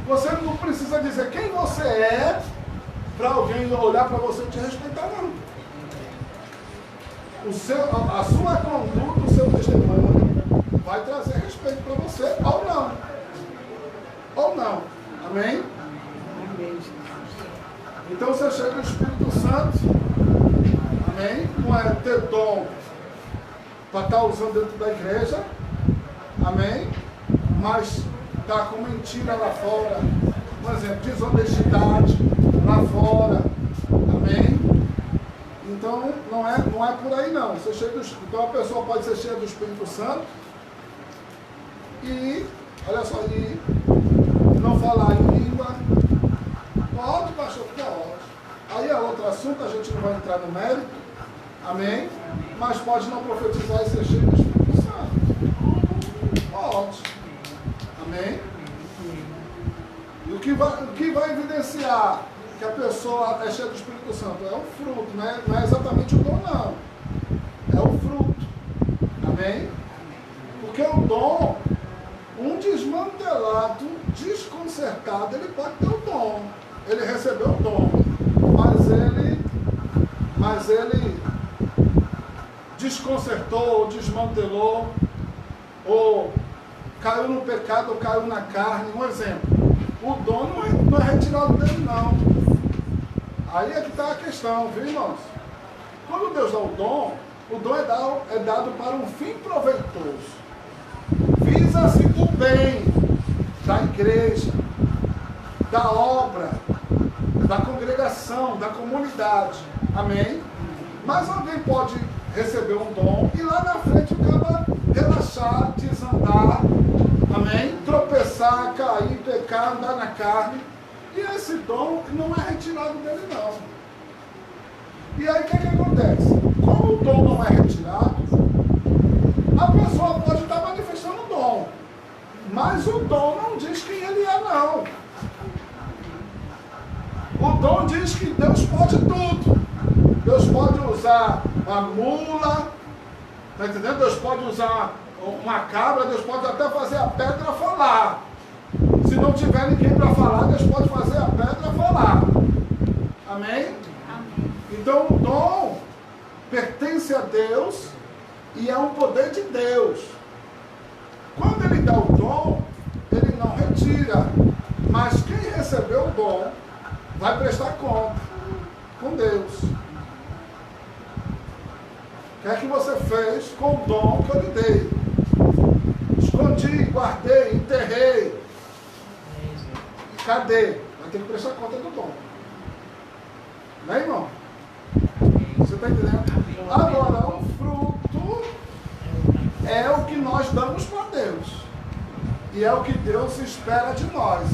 Você não precisa dizer quem você é para alguém olhar para você e te respeitar, não. A sua conduta, o seu testemunho vai trazer respeito para você ou não. Ou não. Amém? Então você chega no Espírito Santo, amém? Não é ter dom para estar usando dentro da igreja, amém? Mas está com mentira lá fora, por exemplo, desonestidade lá fora, amém? Então não é por aí não. Você chega então a pessoa pode ser cheia do Espírito Santo e, olha só, e não falar em língua. Pode, pastor, pode. Aí é outro assunto, a gente não vai entrar no mérito, amém? Mas pode não profetizar e ser cheio do Espírito Santo. Pode. Amém? E o que vai evidenciar que a pessoa é cheia do Espírito Santo? É o fruto, não é exatamente o dom, não. É o fruto. Amém? Porque o dom, um desmantelado, desconcertado, ele pode ter o dom. Ele recebeu o dom, mas ele desconcertou, desmantelou, ou caiu no pecado, ou caiu na carne. Um exemplo, o dom não é retirado dele, não. Aí é que está a questão, viu, irmãos? Quando Deus dá o dom é dado para um fim proveitoso. Visa-se o bem da igreja, da obra, da congregação, da comunidade. Amém? Mas alguém pode receber um dom e lá na frente acaba relaxar, desandar, amém? Tropeçar, cair, pecar, andar na carne. E esse dom não é retirado dele, não. E aí o que acontece? Como o dom não é retirado, a pessoa pode estar manifestando o dom, mas o dom não diz quem ele é, não. O dom diz que Deus pode tudo. Deus pode usar uma mula, tá entendendo? Deus pode usar uma cabra, Deus pode até fazer a pedra falar. Se não tiver ninguém para falar, Deus pode fazer a pedra falar. Amém? Então o dom pertence a Deus e é um poder de Deus. Quando ele dá o dom, ele não retira. Mas quem recebeu o dom vai prestar conta com Deus. O que é que você fez com o dom que eu lhe dei? Escondi, guardei, enterrei. Cadê? Vai ter que prestar conta do dom. Né, irmão? Você está entendendo? Agora, o fruto é o que nós damos para Deus. E é o que Deus espera de nós.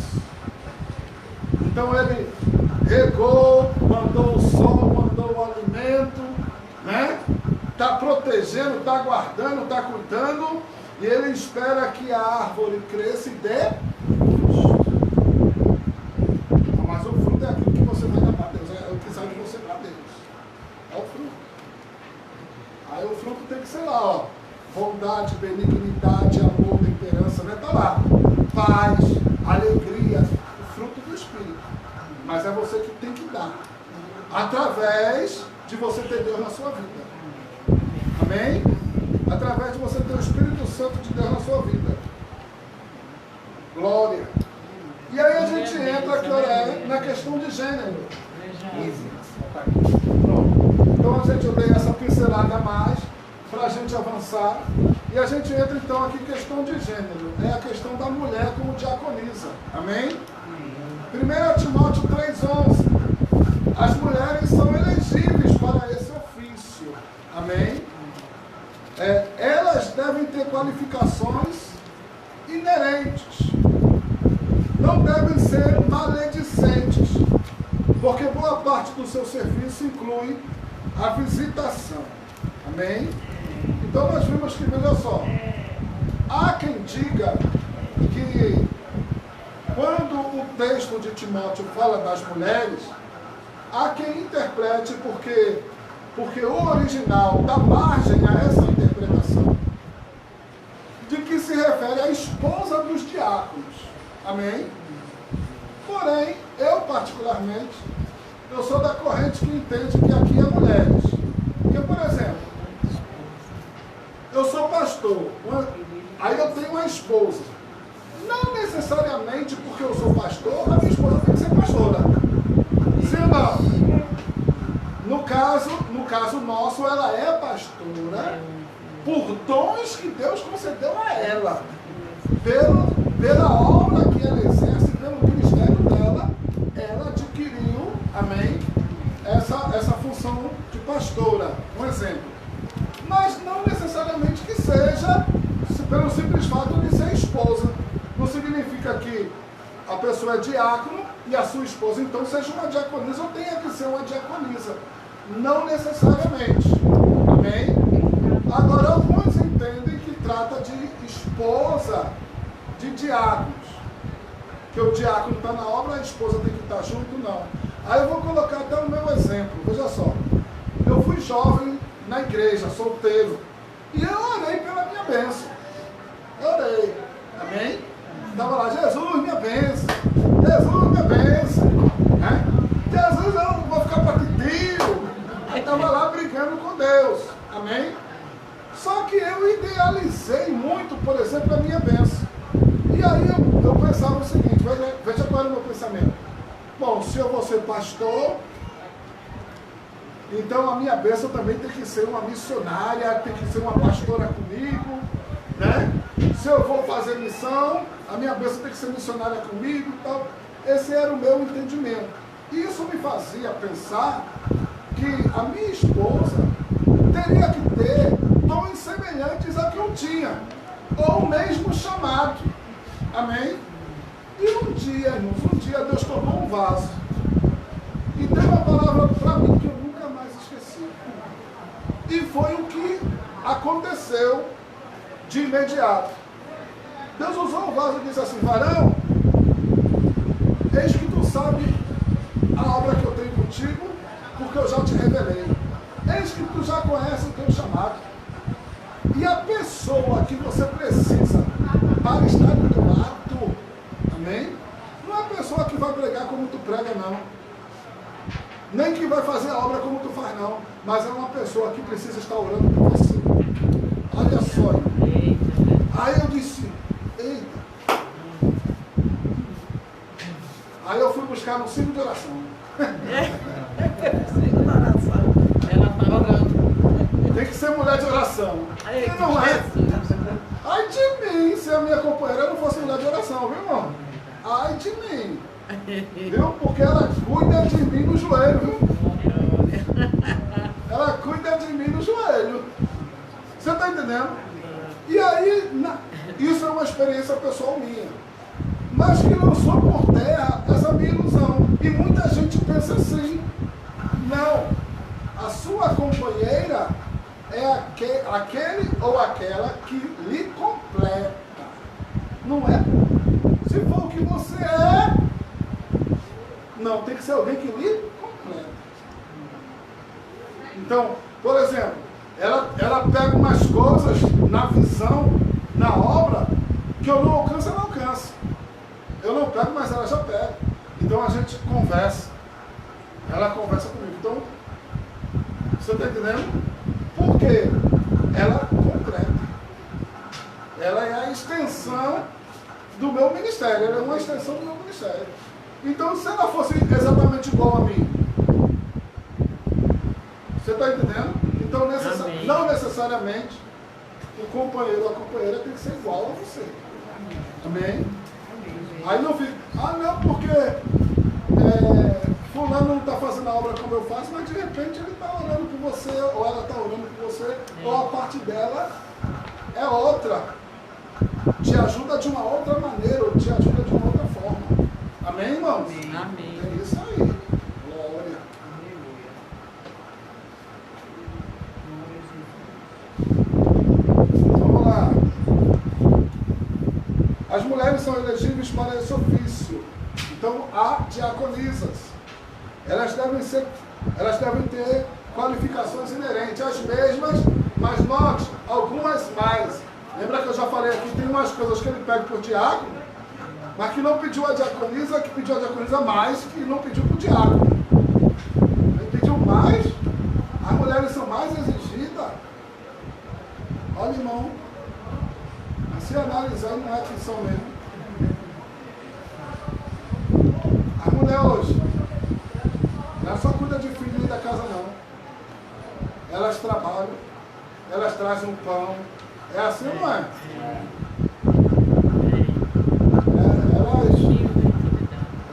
Então ele regou, mandou o sol, mandou o alimento, né? Está protegendo, está guardando, está cuidando, e ele espera que a árvore cresça e dê frutos. Mas o fruto é aquilo que você vai dar para Deus, é o que sai de você para Deus. É o fruto. Aí o fruto tem que ser lá, ó. Bondade, benignidade, amor, temperança, né? Está lá. Paz, alegria, o fruto do Espírito. Mas é você que tem que dar. Através de você ter Deus na sua vida. Amém? Através de você ter o Espírito Santo de Deus na sua vida. Glória. E aí a gente entra aqui, na questão de gênero. Pronto. Então a gente dei essa pincelada a mais para a gente avançar. E a gente entra então aqui em questão de gênero. É a questão da mulher como diaconisa. Amém? 1 Timóteo 3,11. As mulheres são elegíveis para esse ofício. Amém? Elas devem ter qualificações inerentes. Não devem ser maledicentes, porque boa parte do seu serviço inclui a visitação. Amém? Então nós vimos que, veja só, há quem diga que quando o texto de Timóteo fala das mulheres, há quem interprete porque o original dá margem a essa interpretação, de que se refere à esposa dos diáconos. Amém? Porém, eu particularmente, eu sou da corrente que entende que aqui é mulheres. Porque, por exemplo, eu sou pastor, aí eu tenho uma esposa. Não necessariamente porque eu sou pastor, a minha esposa tem que ser pastora. Sim ou não? No caso nosso, ela é pastora por dons que Deus concedeu a ela. Pela obra que ela exerce, pelo ministério dela, ela adquiriu, amém, essa função de pastora. Um exemplo. Mas não necessariamente que seja pelo simples fato de ser esposa. Não significa que a pessoa é diácono e a sua esposa então seja uma diaconisa ou tenha que ser uma diaconisa. Não necessariamente. Amém? Agora, alguns entendem que trata de esposa de diáconos. Que o diácono está na obra, a esposa tem que estar junto, não. Aí eu vou colocar até o meu exemplo. Veja só. Eu fui jovem na igreja, solteiro. E eu orei pela minha bênção. Eu orei. Amém? Estava lá, Jesus, minha bênção. Jesus, minha bênção. Jesus, eu não vou ficar para tio. Estava lá brigando com Deus. Amém? Só que eu idealizei muito, por exemplo, a minha bênção. E aí eu pensava o seguinte, veja qual era o meu pensamento. Bom, se eu vou ser pastor, Então a minha bênção também tem que ser uma missionária, tem que ser uma pastora comigo, né? Se eu vou fazer missão, a minha bênção tem que ser missionária comigo e tal. Esse era o meu entendimento. E isso me fazia pensar que a minha esposa teria que ter dons semelhantes a que eu tinha, ou o mesmo chamado. Amém? E um dia, irmãos, Deus tomou um vaso e deu uma palavra para mim que eu nunca mais esqueci. E foi o que aconteceu de imediato. Deus usou o vaso e disse assim: varão, eis que tu sabe a obra que eu tenho contigo, porque eu já te revelei. Eis que tu já conheces o teu chamado. E a pessoa que você precisa para estar do teu lado, amém? Não é a pessoa que vai pregar como tu prega, não. Nem que vai fazer a obra como tu faz, não. Mas é uma pessoa que precisa estar orando por você. Olha só. Aí eu disse, eita. Aí eu fui buscar no ciclo de oração. Ela está orando. Tem que ser mulher de oração. Ai, E não é. Ai de mim, se a minha companheira não fosse mulher de oração, viu, irmão? Ai de mim. Viu? Porque ela cuida de mim no joelho, viu? Ela cuida de mim no joelho. Você está entendendo? E aí, isso é uma experiência pessoal minha. Mas que lançou por terra essa minha ilusão. E muita gente pensa assim. Não. A sua companheira é aquele ou aquela que lhe completa. Não é? Se for o que você é, não, tem que ser alguém que lhe completa. Então, por exemplo, ela pega umas coisas na visão, na obra, que eu não alcanço, ela alcança. Eu não pego, mas ela já pega. Então a gente conversa. Ela conversa comigo. Então, você está entendendo? Por quê? Ela completa. Ela é a extensão do meu ministério. Ela é uma extensão do meu ministério. Então, se ela fosse exatamente igual a mim, você está entendendo? Então, não necessariamente o companheiro ou a companheira tem que ser igual a você. Amém? Aí não fica, não, porque fulano não está fazendo a obra como eu faço, mas de repente ele está orando por você, ou ela está orando por você, ou a parte dela é outra. Te ajuda de uma outra maneira, ou te ajuda de uma outra forma. Amém, irmãos? Amém. É isso aí. Glória. Vamos lá. As mulheres são elegíveis para esse ofício. Então, há diaconisas. Elas devem ter qualificações inerentes, as mesmas, mas note, algumas mais. Lembra que eu já falei aqui, tem umas coisas que ele pega por diácono, mas que não pediu a diaconisa, que pediu a diaconisa mais, que não pediu para o diácono. Ele pediu mais, as mulheres são mais exigidas. Olha, irmão, se analisar, não é que são mesmo. A mulher hoje, ela só cuida de filho e da casa não. Elas trabalham, elas trazem o pão. É assim ou não é?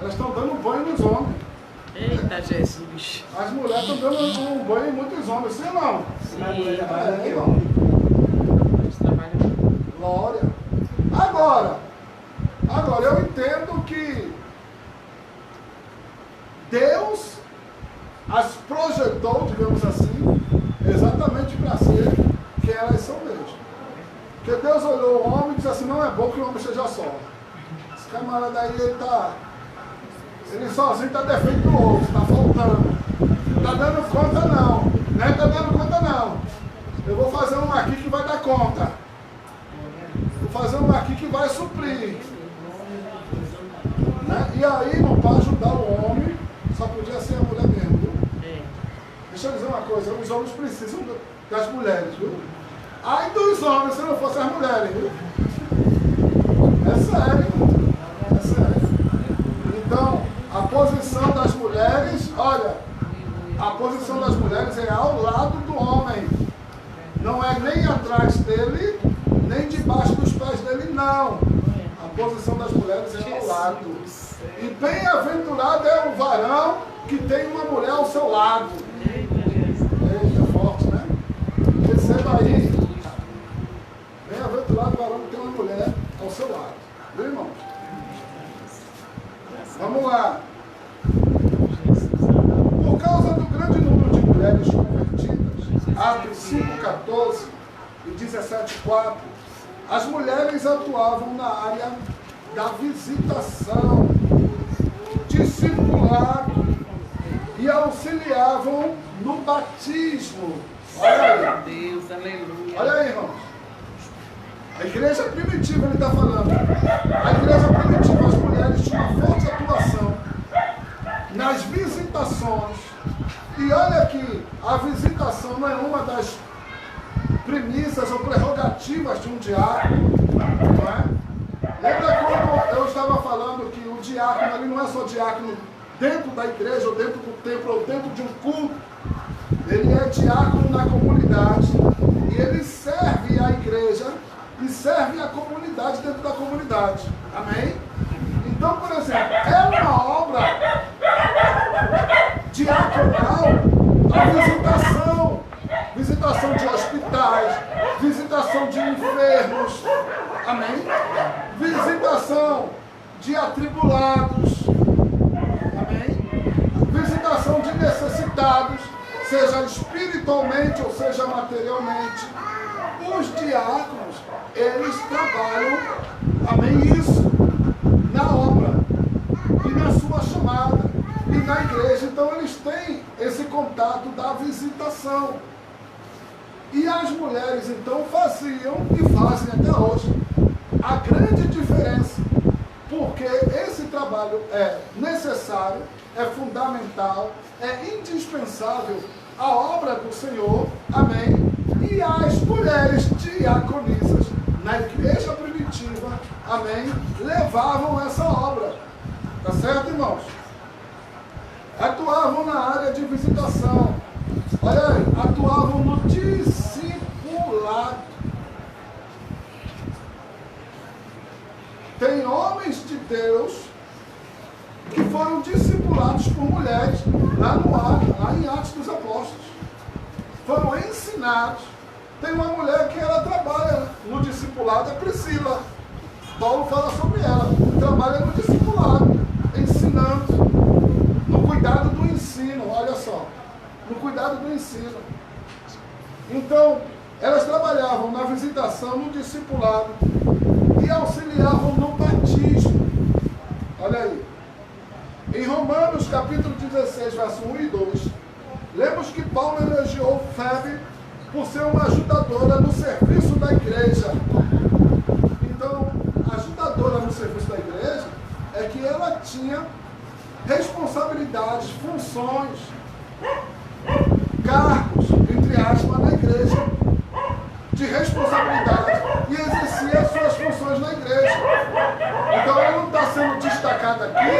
Elas estão dando banho nos homens. Eita, Jesus. As mulheres estão dando um banho em muitos homens, sim ou não? Sim. Glória. Agora eu entendo que Deus as projetou, digamos assim, exatamente para ser quem elas são mesmo. Porque Deus olhou o homem e disse assim, não é bom que o homem seja só. Esse camarada aí, ele sozinho está defeituoso, está faltando. Não está dando conta não. Nem está dando conta não. Eu vou fazer um aqui que vai dar conta. Vou fazer um aqui que vai suprir. Né? E aí, para ajudar o homem, só podia ser a mulher mesmo, viu? Deixa eu dizer uma coisa, os homens precisam das mulheres, viu? Ai dos homens se não fossem as mulheres, viu? É sério. É sério. Então, a posição das mulheres, olha, A posição das mulheres é ao lado do homem. Não é nem atrás dele, nem debaixo dos pés dele, não. A posição das mulheres é ao lado. E bem-aventurado é o varão que tem uma mulher ao seu lado. Eita, forte, né? Receba aí. Bem-aventurado o varão que tem uma mulher ao seu lado. Viu, irmão? Vamos lá. Por causa do grande número de mulheres convertidas, Atos 5:14 e 17:4, as mulheres atuavam na área da visitação, discipulado e auxiliavam no batismo. Olha aí. Deus, aleluia. Olha aí, irmãos. A igreja primitiva, ele está falando. A igreja primitiva, as mulheres tinham uma forte atuação nas visitações. E olha que a visitação não é uma das premissas ou prerrogativas de um diácono, não é? Lembra quando eu estava falando que o diácono, ele não é só diácono dentro da igreja, ou dentro do templo, ou dentro de um culto. Ele é diácono na comunidade e ele serve a igreja e serve a comunidade dentro da comunidade. Amém? Então, por exemplo, é uma obra diaconal a visitação de hospitais, visitação de enfermos, amém? Visitação de atribulados, amém? Visitação de necessitados, seja espiritualmente ou seja materialmente. Os diáconos, eles trabalham, amém, isso na obra e na sua chamada e na igreja. Então eles têm esse contato da visitação. E as mulheres então faziam e fazem até hoje. A grande diferença, porque esse trabalho é necessário, é fundamental, é indispensável à obra do Senhor, amém? E as mulheres diaconisas na igreja primitiva, amém, levavam essa obra. Tá certo, irmãos? Atuavam na área de visitação. Olha aí, atuavam no discipulado. Tem homens de Deus que foram discipulados por mulheres lá em Atos dos Apóstolos. Foram ensinados. Tem uma mulher que ela trabalha no discipulado, é Priscila. Paulo fala sobre ela. Trabalha no discipulado, ensinando, no cuidado do ensino, olha só. No cuidado do ensino. Então, elas trabalhavam na visitação, no discipulado e auxiliavam no batismo. Olha aí. Em Romanos capítulo 16, verso 1 e 2, lemos que Paulo elogiou Febe por ser uma ajudadora no serviço da igreja. Então, ajudadora no serviço da igreja é que ela tinha responsabilidades, funções, cargos, entre aspas, na igreja, de responsabilidade, e exercia as suas funções na igreja. Então ela não está sendo destacada aqui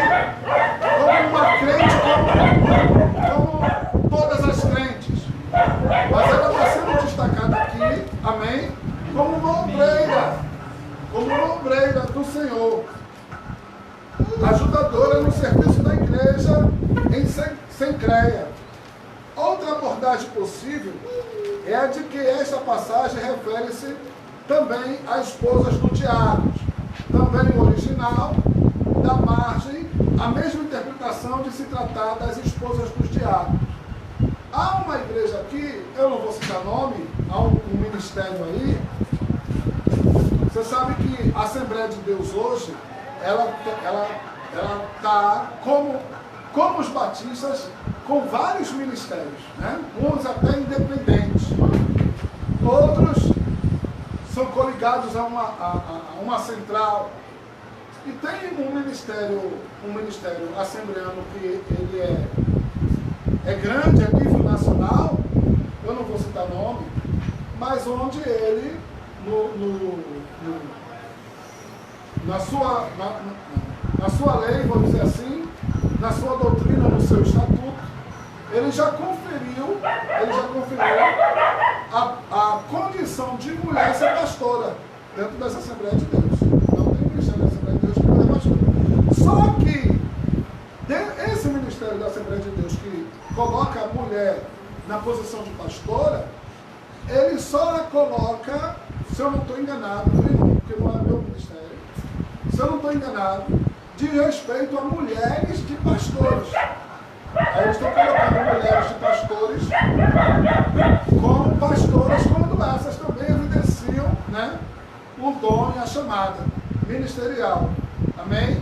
como uma crente, como todas as crentes, mas ela está sendo destacada aqui, amém, como uma obreira do Senhor, ajudadora no serviço da igreja em Cencreia. Outra abordagem possível é a de que esta passagem refere-se também a esposas do diácono. Também o original dá margem à mesma interpretação de se tratar das esposas dos diáconos. Há uma igreja aqui, eu não vou citar nome, há um ministério aí. Você sabe que a Assembleia de Deus hoje, ela está como os batistas, com vários ministérios, né? Uns até independentes, outros são coligados a uma central. E tem um ministério assembleano que ele é grande a nível nacional, eu não vou citar nome, mas onde ele, na sua lei, vamos dizer assim, na sua doutrina, no seu estatuto, ele já conferiu a condição de mulher ser pastora dentro dessa Assembleia de Deus. Não tem ministério da Assembleia de Deus que não é pastora. Só que esse ministério da Assembleia de Deus que coloca a mulher na posição de pastora, ele só a coloca, se eu não estou enganado, porque não é meu ministério, se eu não estou enganado, de respeito a mulheres de pastores. Aí eles estão colocando mulheres de pastores como pastoras, quando essas também evidenciam, né, o dom e a chamada ministerial. Amém?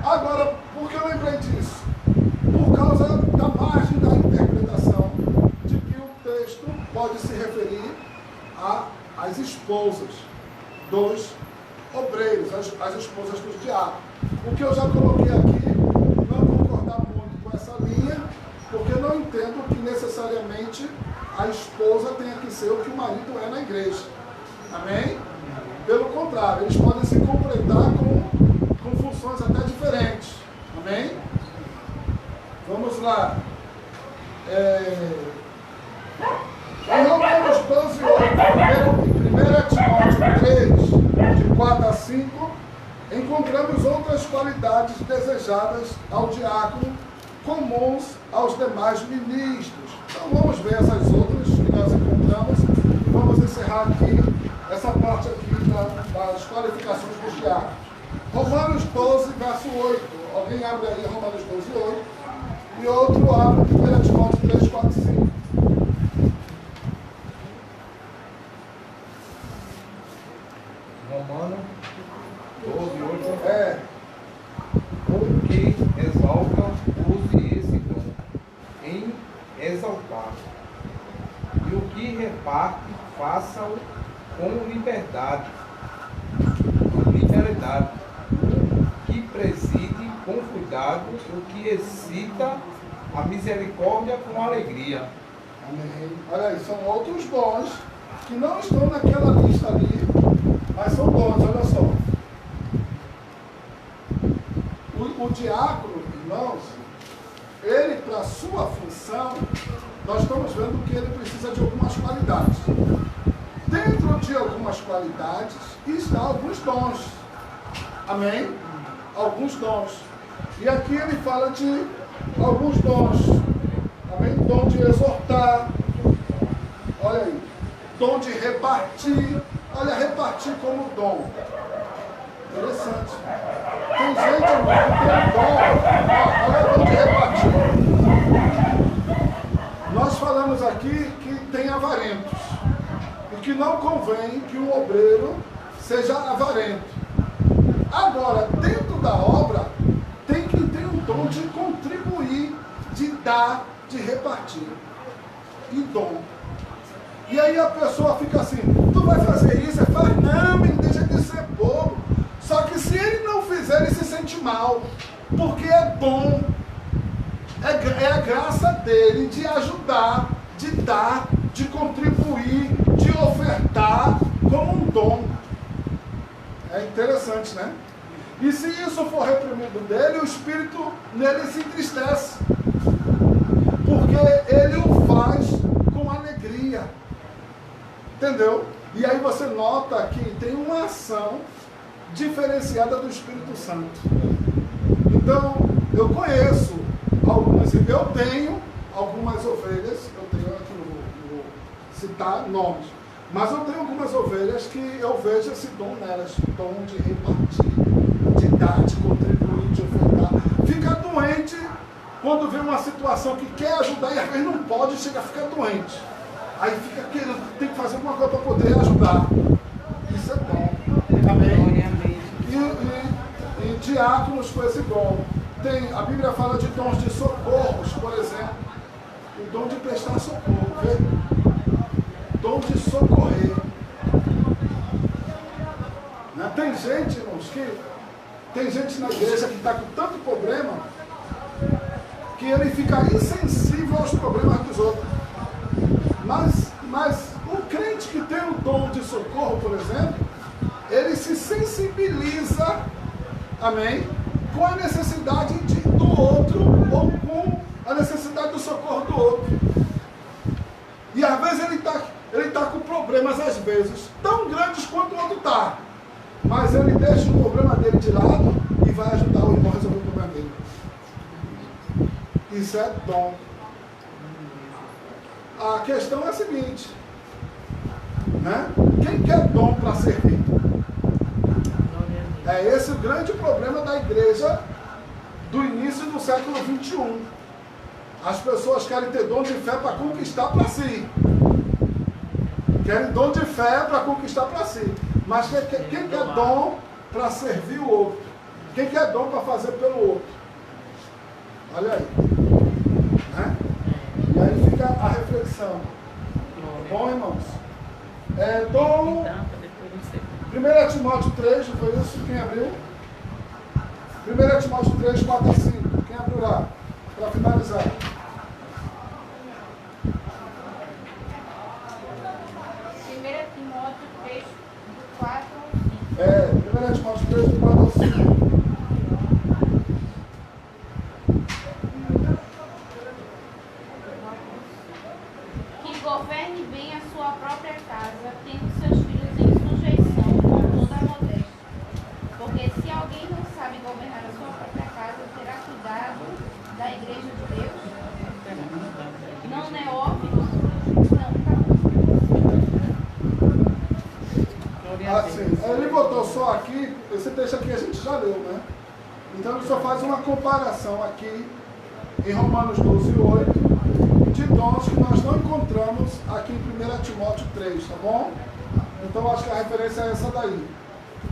Agora, por que eu lembrei disso? Por causa da margem da interpretação de que o texto pode se referir às esposas dos obreiros, as esposas dos diáconos. O que eu já coloquei aqui, não concordar muito com essa linha, porque eu não entendo que necessariamente a esposa tenha que ser o que o marido é na igreja. Amém? Pelo contrário, eles podem se completar com funções até diferentes. Amém? Vamos lá. Em Romanos 12, 8, 1 Timóteo 3, de 4 a 5, encontramos outras qualidades desejadas ao diácono, comuns aos demais ministros. Então vamos ver essas outras que nós encontramos e vamos encerrar aqui essa parte aqui das qualificações dos diáconos. Romanos 12, verso 8. Alguém abre aí Romanos 12, 8. E outro abre 1 Timóteo 3, 4, 5. Romanos 12, 8. É. O que exalta, use esse dom em exaltar. E o que reparte, faça-o com liberdade. O que preside com cuidado, o que excita a misericórdia com alegria. Amém. Olha aí, são outros dons que não estão naquela lista ali, mas são dons, olha só. O diácono, irmãos, ele, para a sua função, nós estamos vendo que ele precisa de algumas qualidades. Dentro de algumas qualidades estão alguns dons. Amém? Alguns dons. E aqui ele fala de alguns dons. Amém? Dom de exortar. Olha aí. Dom de repartir. Olha, repartir como dom. Interessante. Tem gente, irmão, que tem dom. Olha o dom de repartir. Nós falamos aqui que tem avarentos. E que não convém que o obreiro seja avarento. Agora, dentro da obra, tem que ter um dom de contribuir, de dar, de repartir. E dom. E aí a pessoa fica assim, tu vai fazer isso? Ele fala, não, me deixa de ser bobo. Só que se ele não fizer, ele se sente mal. Porque é dom. É a graça dele de ajudar, de dar, de contribuir, de ofertar como um dom. É interessante, né? E se isso for reprimido dele, o Espírito nele se entristece. Porque ele o faz com alegria. Entendeu? E aí você nota que tem uma ação diferenciada do Espírito Santo. Então, eu conheço algumas, eu tenho algumas ovelhas, eu tenho aqui, não vou citar nomes, mas eu tenho algumas ovelhas que eu vejo esse dom nelas, dom de repartir, de dar, de contribuir, de ofertar. Fica doente quando vê uma situação que quer ajudar e às vezes não pode, chega a ficar doente. Aí fica querendo, tem que fazer alguma coisa para poder ajudar. Isso é dom. Amém? E diáconos com esse dom. A Bíblia fala de dons de socorros, por exemplo. O dom de prestar socorro, vê? Dom de socorrer. Né? Tem gente, irmãos, tem gente na igreja que está com tanto problema que ele fica insensível aos problemas dos outros. Mas o crente que tem o dom de socorro, por exemplo, ele se sensibiliza, amém, com a necessidade do outro ou com a necessidade do socorro do outro. E às vezes ele tá com problemas, às vezes, tão grandes quanto o outro está. Mas ele deixa o problema dele de lado e vai ajudar o irmão a resolver o problema dele. Isso é dom. A questão é a seguinte, né? Quem quer dom para servir? É esse o grande problema da igreja do início do século XXI. As pessoas querem ter dom de fé para conquistar para si. Querem dom de fé para conquistar para si. Mas quem quer dom para servir o outro? Quem quer dom para fazer pelo outro? Olha aí. Né? E aí fica a reflexão. Bom, irmãos? Dom... 1 Timóteo 3, não foi isso? Quem abriu? 1 Timóteo 3, 4 a 5. Quem abriu lá? Para finalizar. 1 Timóteo 3, do 4 ao 5. Que governe bem a sua própria casa, tendo seus filhos em sujeição com toda a modéstia. Porque se alguém não sabe governar a sua própria casa, terá cuidado da igreja de Deus? Não neófitos, Assim, ele botou só aqui, esse texto aqui a gente já leu, né? Então ele só faz uma comparação aqui em Romanos 12, 8, de dons que nós não encontramos aqui em 1 Timóteo 3, tá bom? Então acho que a referência é essa daí.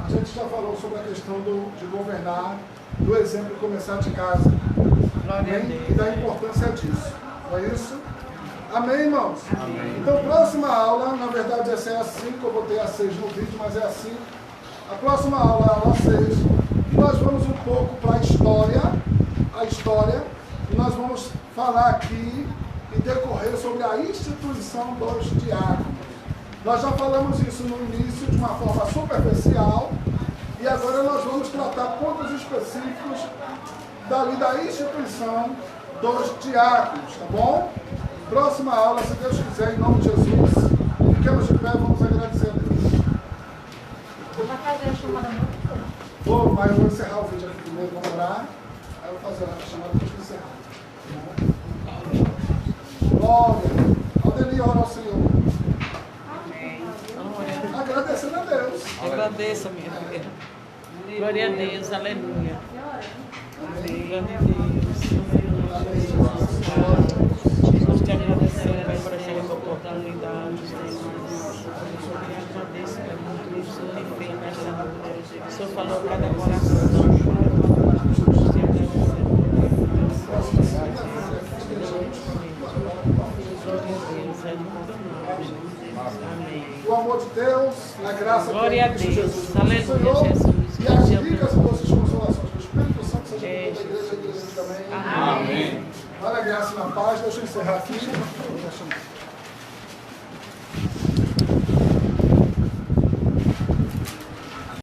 A gente já falou sobre a questão de governar, do exemplo de começar de casa. Amém? E da importância disso. Foi isso? Amém, irmãos? Amém. Então, próxima aula, na verdade essa é a 5, eu botei a 6 no vídeo, mas é a 5. A próxima aula é a aula 6. E nós vamos um pouco para a história, e nós vamos falar aqui e decorrer sobre a instituição dos diáconos. Nós já falamos isso no início de uma forma superficial, e agora nós vamos tratar pontos específicos dali da instituição dos diáconos, tá bom? Próxima aula, se Deus quiser, em nome de Jesus. Fiquemos de pé, vamos agradecer a Deus. vai fazer a chamada muito. Vou, mas eu vou encerrar o vídeo aqui primeiro, vamos orar. Aí eu vou fazer a chamada para encerrar. Glória. Aldeni, ora ao Senhor. Amém. Agradecendo a Deus. Agradeça, minha filha. Glória a Deus, aleluia. Glória a Deus. Nós te agradecemos, Pai, por essa oportunidade, Senhor. Eu te agradeço, Pai, por tudo que o Senhor tem feito nessa noite. O Senhor falou cada coração. Nós te agradecemos. Glória a Deus, é de muito nós. Amém. O amor de Deus, a graça Glória a de Cristo Deus. Jesus, Aleluia, Senhor, Jesus. e as ricas e doces consolações do Espírito Santo seja com toda a igreja também. Amém. Amém. Olha a graça e na paz. Deixa eu encerrar aqui.